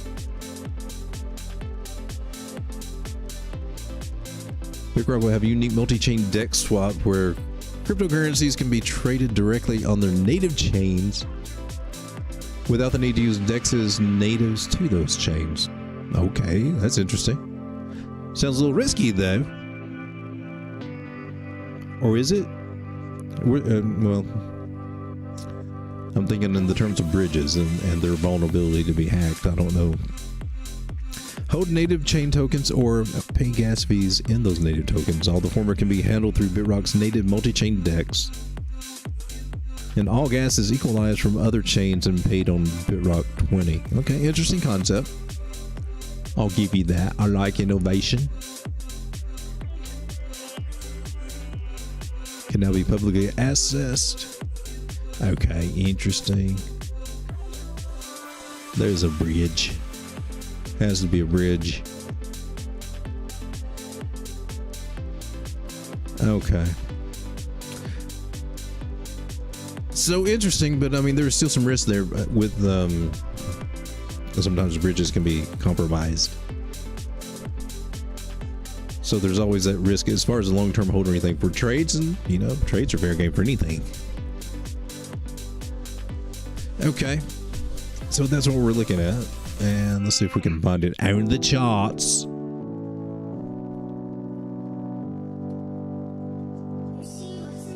E: Bitrock will have a unique multi-chain DEX swap where cryptocurrencies can be traded directly on their native chains without the need to use DEXs natives to those chains. Okay, that's interesting. Sounds a little risky, though. Or is it? Well, I'm thinking in the terms of bridges and their vulnerability to be hacked. I don't know. Hold native chain tokens or pay gas fees in those native tokens. All the former can be handled through Bitrock's native multi-chain DEX. And all gas is equalized from other chains and paid on Bitrock 20. Okay, interesting concept. I'll give you that. I like innovation. Can now be publicly accessed. Okay, interesting. There's a bridge. Has to be a bridge. Okay. So interesting, but I mean, there's still some risk there with sometimes bridges can be compromised. So there's always that risk as far as a long-term hold or anything for trades, and you know, trades are fair game for anything. Okay, so that's what we're looking at, and let's see if we can find it on the charts.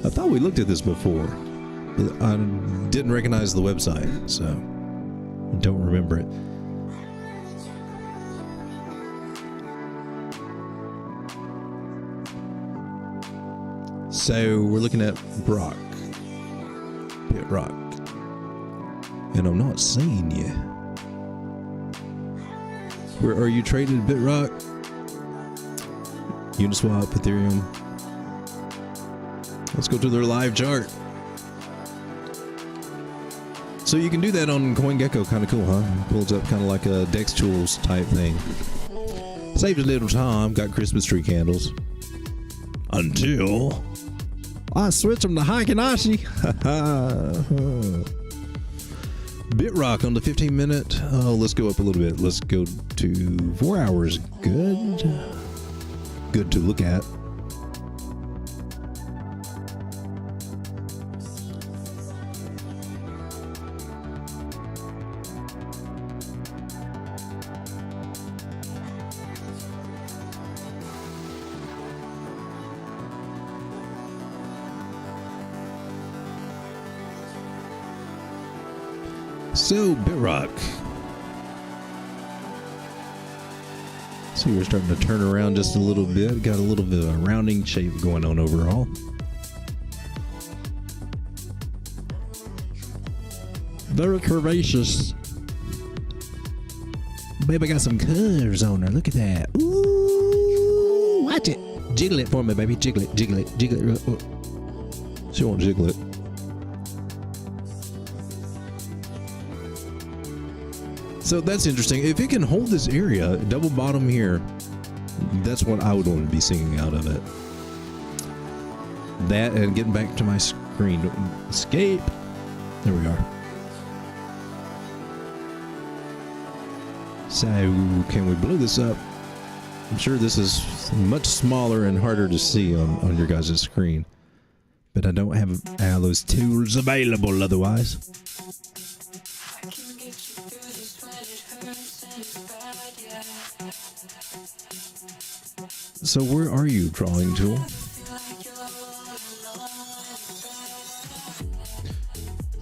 E: I thought we looked at this before, but I didn't recognize the website, so I don't remember it. So we're looking at Bitrock, and I'm not seeing you. Where are you traded, Bitrock? Uniswap, Ethereum. Let's go to their live chart. So you can do that on CoinGecko, kind of cool, huh? It pulls up kind of like a Dex Tools type thing. Saved a little time, got Christmas tree candles. Until I switch them to Hikinashi. Bitrock on the 15-minute. Oh, let's go up a little bit. Let's go to 4 hours. Good. Good to look at. So, Bitrock. See, we're starting to turn around just a little bit. Got a little bit of a rounding shape going on overall. Very curvaceous. Baby got some curves on her. Look at that. Ooh, watch it. Jiggle it for me, baby. Jiggle it, jiggle it, jiggle it. Oh. She won't jiggle it. So that's interesting. If it can hold this area, double bottom here, that's what I would want to be seeing out of it. That and getting back to my screen. Escape. There we are. So can we blow this up? I'm sure this is much smaller and harder to see on your guys' screen. But I don't have all those tools available otherwise. So where are you, drawing tool?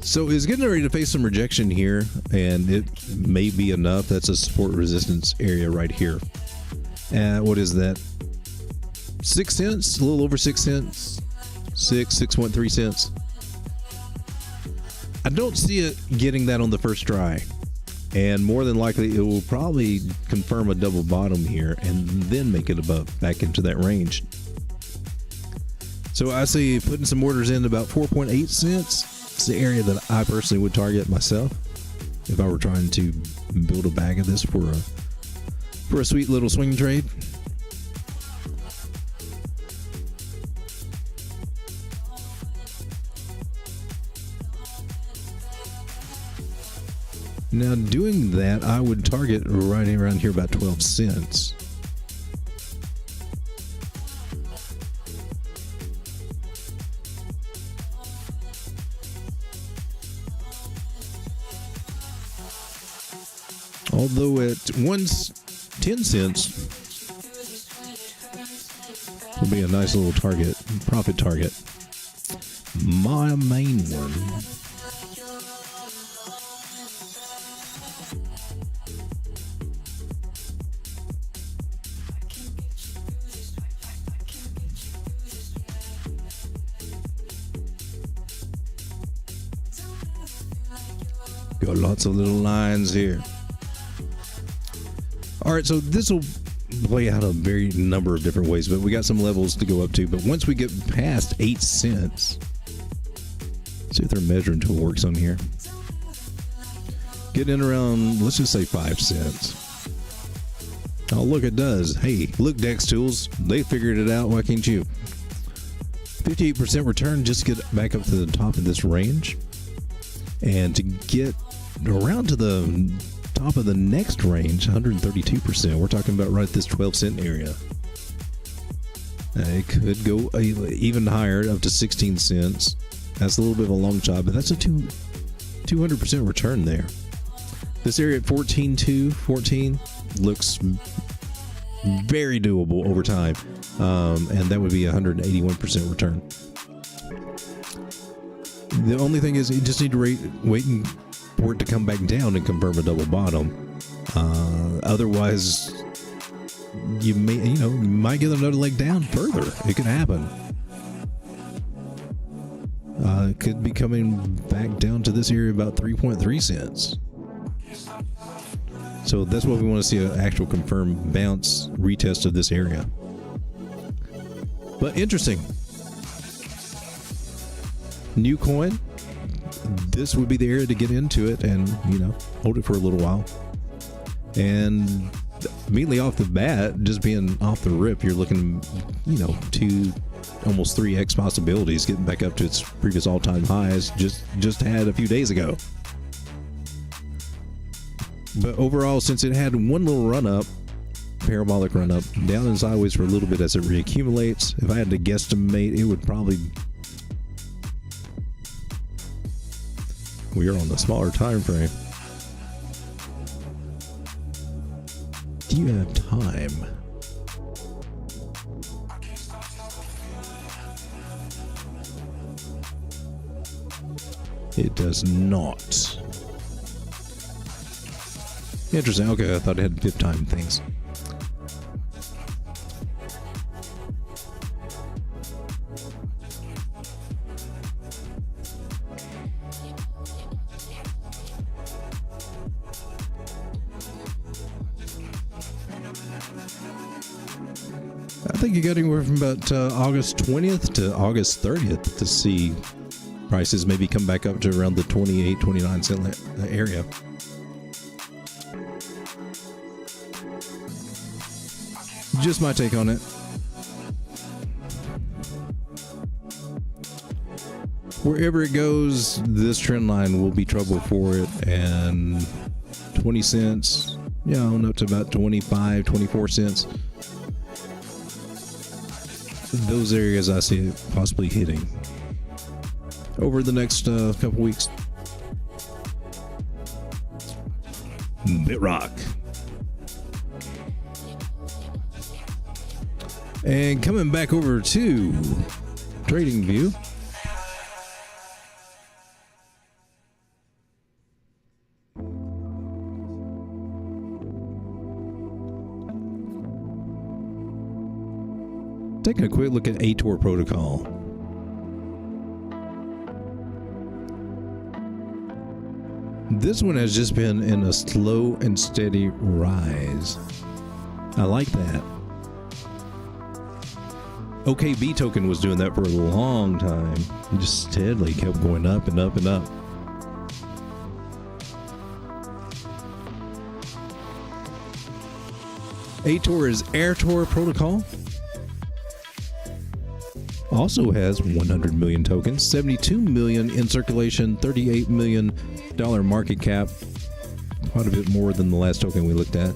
E: So it's getting ready to face some rejection here, and it may be enough. That's a support resistance area right here. What is that? 6 cents? A little over 6 cents. 6.3 cents. I don't see it getting that on the first try. And more than likely, it will probably confirm a double bottom here and then make it back into that range. So I see putting some orders in about 4.8 cents. It's the area that I personally would target myself if I were trying to build a bag of this for a sweet little swing trade. Now, doing that, I would target right around here about 12 cents. Although at 10 cents will be a nice little profit target. My main one. Got lots of little lines here. All right, so this will play out a very number of different ways, but we got some levels to go up to. But once we get past 8 cents, see if their measuring tool works on here. Getting in around, let's just say 5 cents. Oh, look, it does. Hey, look, Dex Tools, they figured it out. Why can't you? 58% return just to get back up to the top of this range. And to get around to the top of the next range, 132%. We're talking about right at this 12-cent area. It could go even higher, up to 16 cents. That's a little bit of a long shot, but that's a 200% return there. This area at 14 looks very doable over time, and that would be 181% return. The only thing is, you just need to wait for it to come back down and confirm a double bottom. Otherwise, you might get another leg down further. It could happen. It could be coming back down to this area about 3.3 cents. So that's what we want to see, an actual confirmed bounce retest of this area. But interesting. New coin. This would be the area to get into it and, hold it for a little while. And immediately off the bat, just being off the rip, you're looking, 2, almost 3x possibilities getting back up to its previous all-time highs just had a few days ago. But overall, since it had one little run up, parabolic run up, down and sideways for a little bit as it reaccumulates, if I had to guesstimate, it would probably... We are on the smaller time frame. Do you have time? It does not. Interesting. Okay, I thought it had fifth time things. I think you got anywhere from about August 20th to August 30th to see prices maybe come back up to around the 28, 29 cent area. Just my take on it. Wherever it goes, this trend line will be trouble for it, and 20 cents, on up to about 25, 24 cents. Those areas I see it possibly hitting over the next couple weeks. BitRock. And coming back over to TradingView. Taking a quick look at Ator protocol. This one has just been in a slow and steady rise. I like that. OKB token was doing that for a long time. It just steadily kept going up and up and up. Ator is Airtor protocol. Also has 100 million tokens, 72 million in circulation, $38 million market cap. Quite a bit more than the last token we looked at.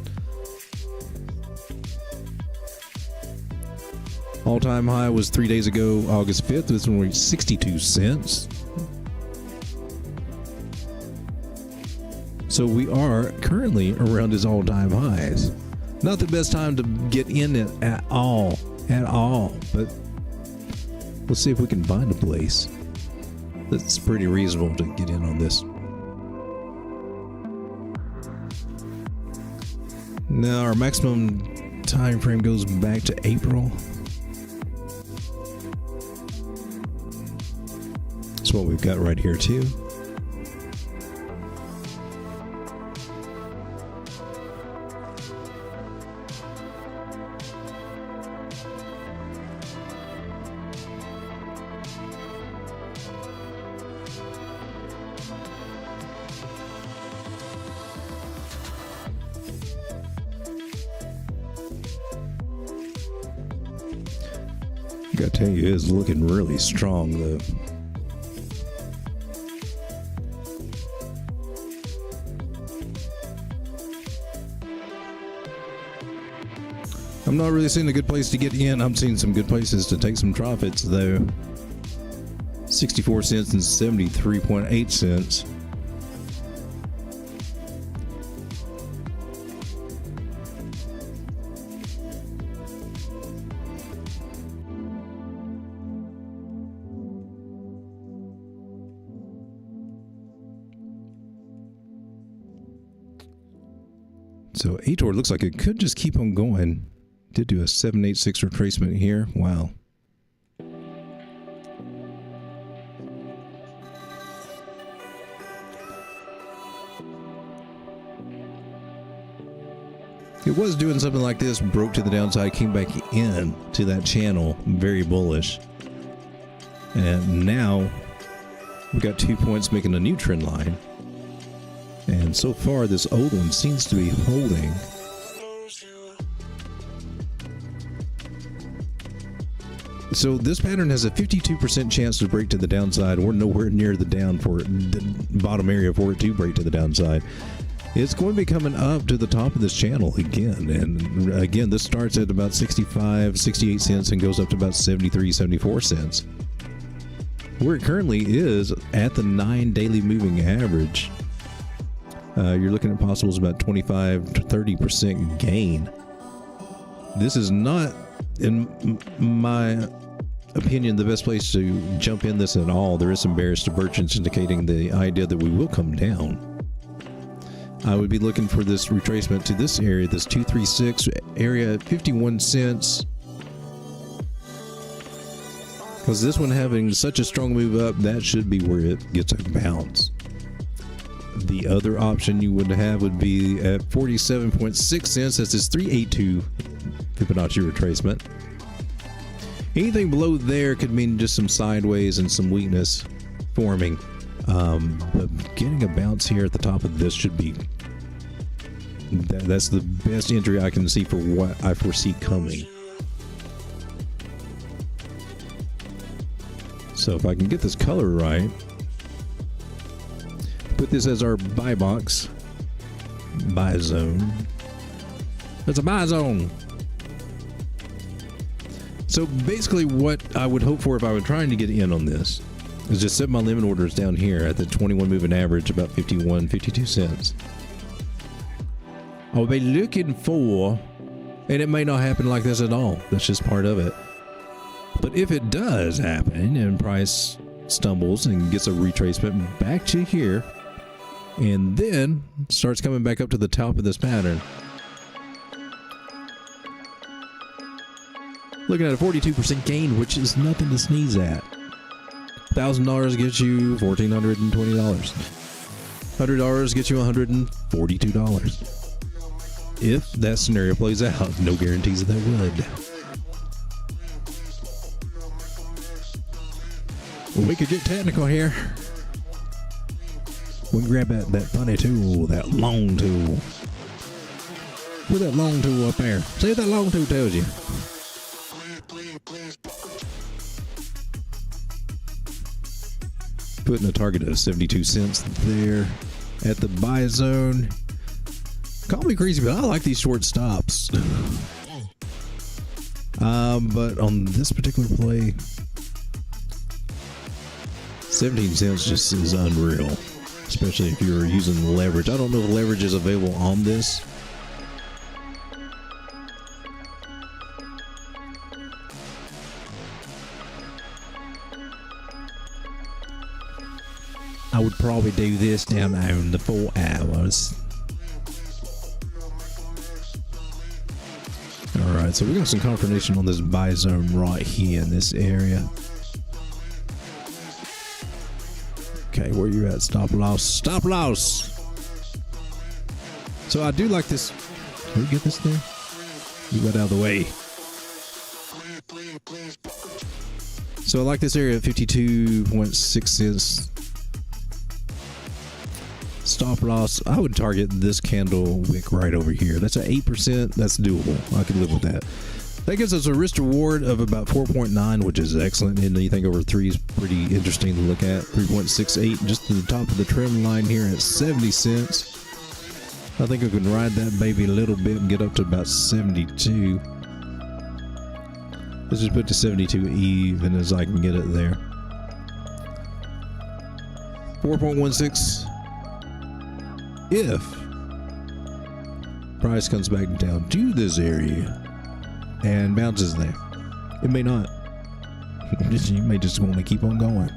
E: All-time high was 3 days ago, August 5th. This one reached 62 cents. So we are currently around his all-time highs. Not the best time to get in it at all, but let's see if we can find a place that's pretty reasonable to get in on this. Now our maximum time frame goes back to April. That's what we've got right here too. I gotta tell you, it's looking really strong though. I'm not really seeing a good place to get in. I'm seeing some good places to take some profits though. 64 cents and 73.8 cents. So ATOR looks like it could just keep on going. Did do a 786 retracement here. Wow. It was doing something like this, broke to the downside, came back in to that channel, very bullish. And now we've got 2 points making a new trend line. And so far, this old one seems to be holding. So this pattern has a 52% chance to break to the downside. We're nowhere near the bottom area for it to break to the downside. It's going to be coming up to the top of this channel again. And again, this starts at about 65, 68 cents and goes up to about 73, 74 cents. Where it currently is at the 9 daily moving average. You're looking at possibles about 25 to 30% gain. This is not, in my opinion, the best place to jump in this at all. There is some bearish divergence indicating the idea that we will come down. I would be looking for this retracement to this area, this 236 area at 51 cents. Because this one having such a strong move up, that should be where it gets a bounce. The other option you would have would be at 47.6 cents. That's this 382 Fibonacci retracement. Anything below there could mean just some sideways and some weakness forming. But getting a bounce here at the top of this should be... That's the best entry I can see for what I foresee coming. So if I can get this color right, put this as our buy box, buy zone. It's a buy zone. So basically what I would hope for if I were trying to get in on this is just set my limit orders down here at the 21 moving average, about 51, 52 cents. I'll be looking for, and it may not happen like this at all. That's just part of it. But if it does happen and price stumbles and gets a retracement back to here, and then starts coming back up to the top of this pattern, looking at a 42% gain, which is nothing to sneeze at. $1,000 gets you $1,420. $100 gets you $142. If that scenario plays out, no guarantees that would. Well, we could get technical here. We can grab that funny tool, that long tool. Put that long tool up there. See what that long tool tells you. Putting a target of 72 cents there at the buy zone. Call me crazy, but I like these short stops. But on this particular play, 17 cents just is unreal. especially if you're using leverage. I don't know if leverage is available on this. I would probably do this down on the 4 hours. Alright, so we got some confirmation on this buy zone right here in this area. Okay, where you at? Stop loss. Stop loss! So I do like this. Can we get this there? You got out of the way. So I like this area at 52.6 cents. Stop loss. I would target this candle wick right over here. That's at 8%. That's doable. I could live with that. That gives us a risk reward of about 4.9, which is excellent. And anything over 3 is pretty interesting to look at. 3.68, just to the top of the trend line here at 70 cents. I think we can ride that baby a little bit and get up to about 72. Let's just put to 72 even as I can get it there. 4.16. If price comes back down to this area and bounces there, it may not. You may just want to keep on going.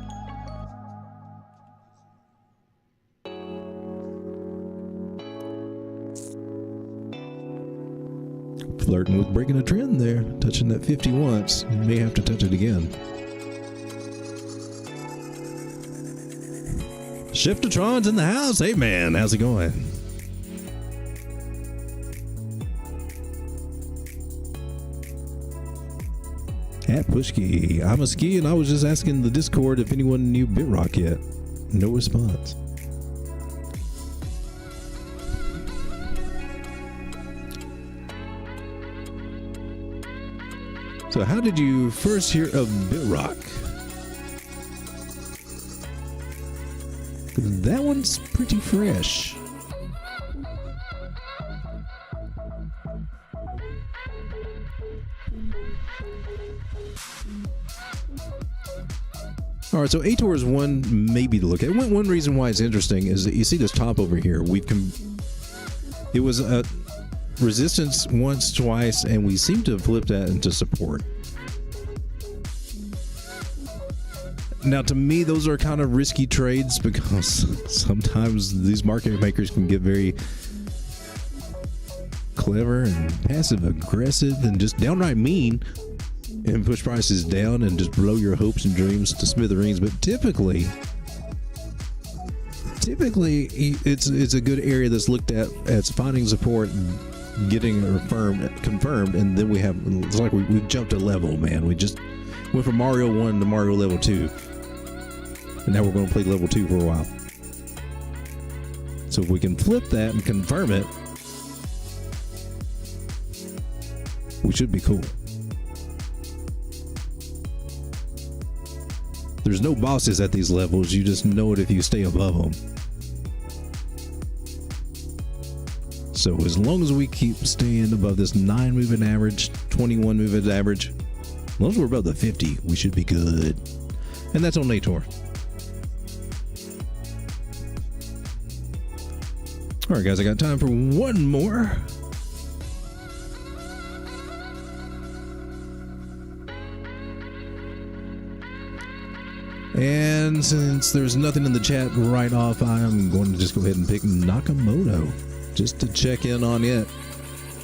E: Flirting with breaking a trend there, touching that 50 once. You may have to touch it again. Shiftatron's in the house. Hey man, how's it going? At Pushki, I'm a ski, and I was just asking the Discord if anyone knew BitRock yet. No response. So how did you first hear of BitRock? That one's pretty fresh. All right, so Ator is one maybe to look at. One reason why it's interesting is that you see this top over here. It was a resistance once, twice, and we seem to have flipped that into support. Now, to me, those are kind of risky trades because sometimes these market makers can get very clever and passive aggressive and just downright mean and push prices down and just blow your hopes and dreams to smithereens. But typically it's a good area that's looked at as finding support, getting confirmed, and then it's like we've jumped a level, man. We just went from Mario 1 to Mario level 2. And now we're going to play level 2 for a while. So if we can flip that and confirm it, we should be cool. There's no bosses at these levels. You just know it if you stay above them. So as long as we keep staying above this 9 moving average, 21 moving average, as long as we're above the 50, we should be good. And that's on Nator. All right, guys, I got time for one more. And since there's nothing in the chat right off, I'm going to just go ahead and pick Nakamoto just to check in on it.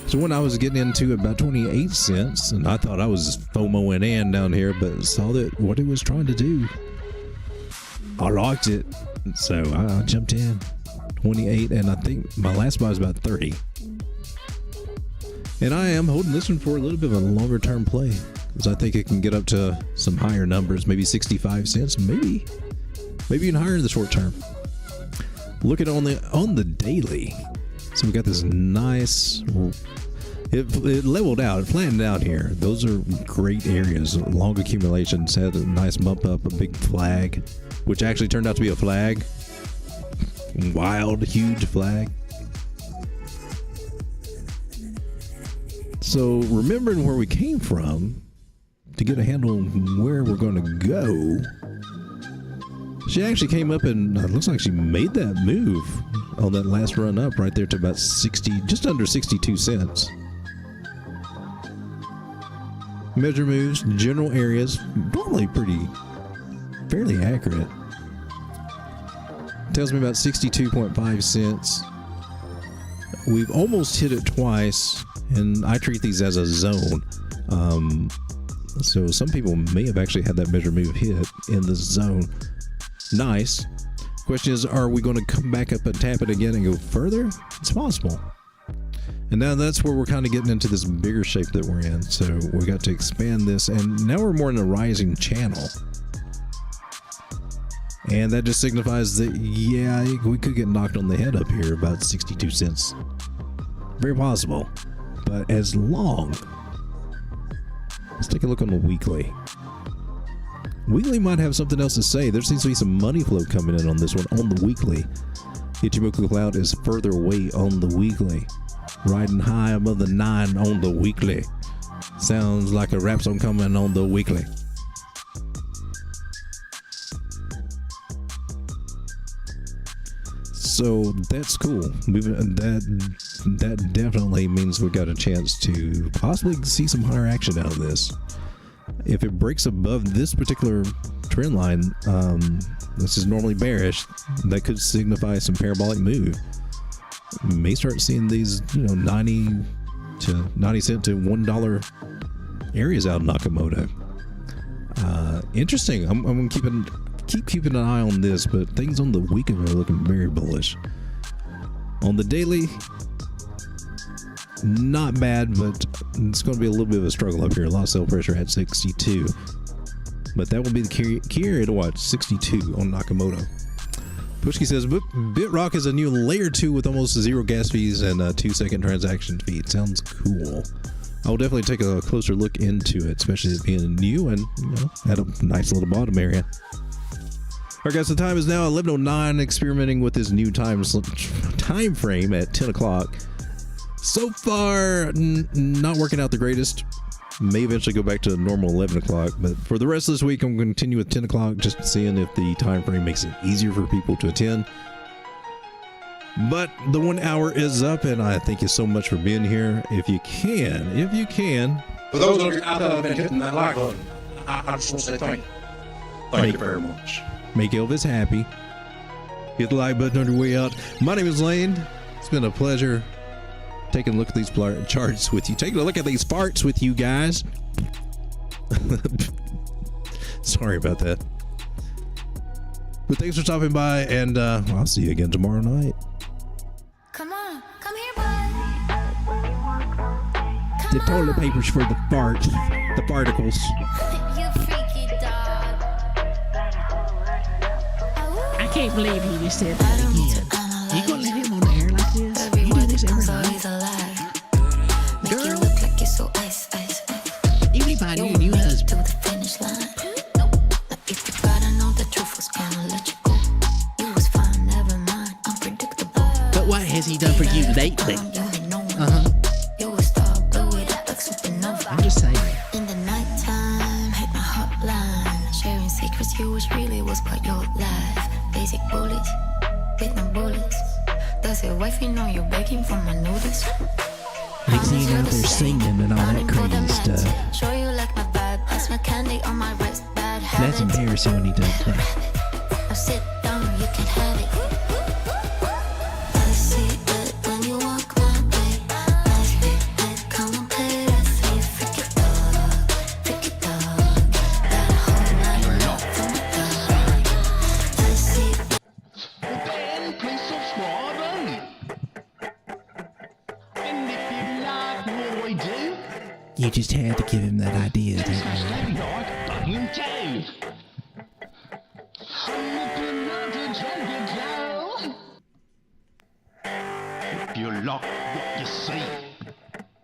E: So when I was getting into about 28 cents, and I thought I was FOMOing in down here, but saw that what it was trying to do, I liked it. So I jumped in. 28, and I think my last buy was about 30. And I am holding this one for a little bit of a longer term play because I think it can get up to some higher numbers, maybe 65 cents, maybe even higher in the short term. Look at on the daily. So we got this nice. It leveled out, it flattened out here. Those are great areas. Long accumulations had a nice bump up, a big flag, which actually turned out to be a flag. Wild, huge flag. So remembering where we came from to get a handle on where we're going to go, She actually came up and looks like she made that move on that last run up right there to about 60, just under 62 cents. Measure moves, general areas, normally fairly accurate. Tells me about 62.5 cents. We've almost hit it twice, and I treat these as a zone. So some people may have actually had that measure move hit in the zone. Nice. Question is, are we going to come back up and tap it again and go further? It's possible. And now that's where we're kind of getting into this bigger shape that we're in. So we got to expand this, and now we're more in a rising channel. And that just signifies that, yeah, we could get knocked on the head up here about 62 cents. Very possible. But as long... Let's take a look on the weekly. Weekly might have something else to say. There seems to be some money flow coming in on this one on the weekly. Ichimoku Cloud is further away on the weekly. Riding high above the 9 on the weekly. Sounds like a rap song coming on the weekly. So that's cool. That definitely means we got a chance to possibly see some higher action out of this. If it breaks above this particular trend line, this is normally bearish, that could signify some parabolic move. We may start seeing these, 90 cent to $1 areas out of Nakamoto. Interesting. I'm gonna keep keeping an eye on this, but things on the weekend are looking very bullish. On the daily, not bad, but it's going to be a little bit of a struggle up here. A lot of sell pressure at 62, but that will be the key area to watch. 62 on Nakamoto. Pushki says BitRock is a new layer 2 with almost 0 gas fees and a 2-second transaction fee. It sounds cool. I'll definitely take a closer look into it, especially it being new and at a nice little bottom area. Alright guys, the time is now 11:09, experimenting with this new time frame at 10 o'clock. So far, not working out the greatest. May eventually go back to normal 11 o'clock, but for the rest of this week, I'm going to continue with 10 o'clock, just seeing if the time frame makes it easier for people to attend. But the 1 hour is up, and I thank you so much for being here. If you can.
G: For those of you out there that have been hitting that like button, I just want to say thank you. Thank you very much.
E: Make Elvis happy. Hit the like button on your way out. My name is Lane. It's been a pleasure taking a look at these charts with you. Taking a look at these farts with you guys. Sorry about that. But thanks for stopping by, and I'll see you again tomorrow night.
H: Come on, come here, boy.
E: The toilet paper's for the farts. The particles.
H: You freaky dog.
F: I can't believe he just said that again. You gonna let him on the air like this? You do this every night. Girl,
H: Look like you're so ice, ice, ice.
F: everybody and you husband.
H: To the finish line. If you gotta know the truth was gonna let you go. You was fine, never mind. Unpredictable.
F: But what has he done for you lately?
H: You was star, blow it up like supernova.
F: I'm just saying.
H: In the nighttime, hit my hotline. Sharing secrets, you wish really was part your life. Basic bullets, with no bullets. Does your wifey know you're begging for my notice?
F: Next thing you know, they're singing and all that crazy stuff.
H: Show you like my vibe, pass my candy on my wrist. Bad habits.
F: That's embarrassing when he does that.
H: Now sit down, you can have it. I see it when you walk my way. I see it, come and play with me. Freaky dog, freaky dog. Got a whole night up for my dog. I see it.
A: Then please subscribe only. And if you like what we do,
F: You just had to give him that idea, didn't you?
A: maybe like button too. And if you love to drink it down, if you like what you see.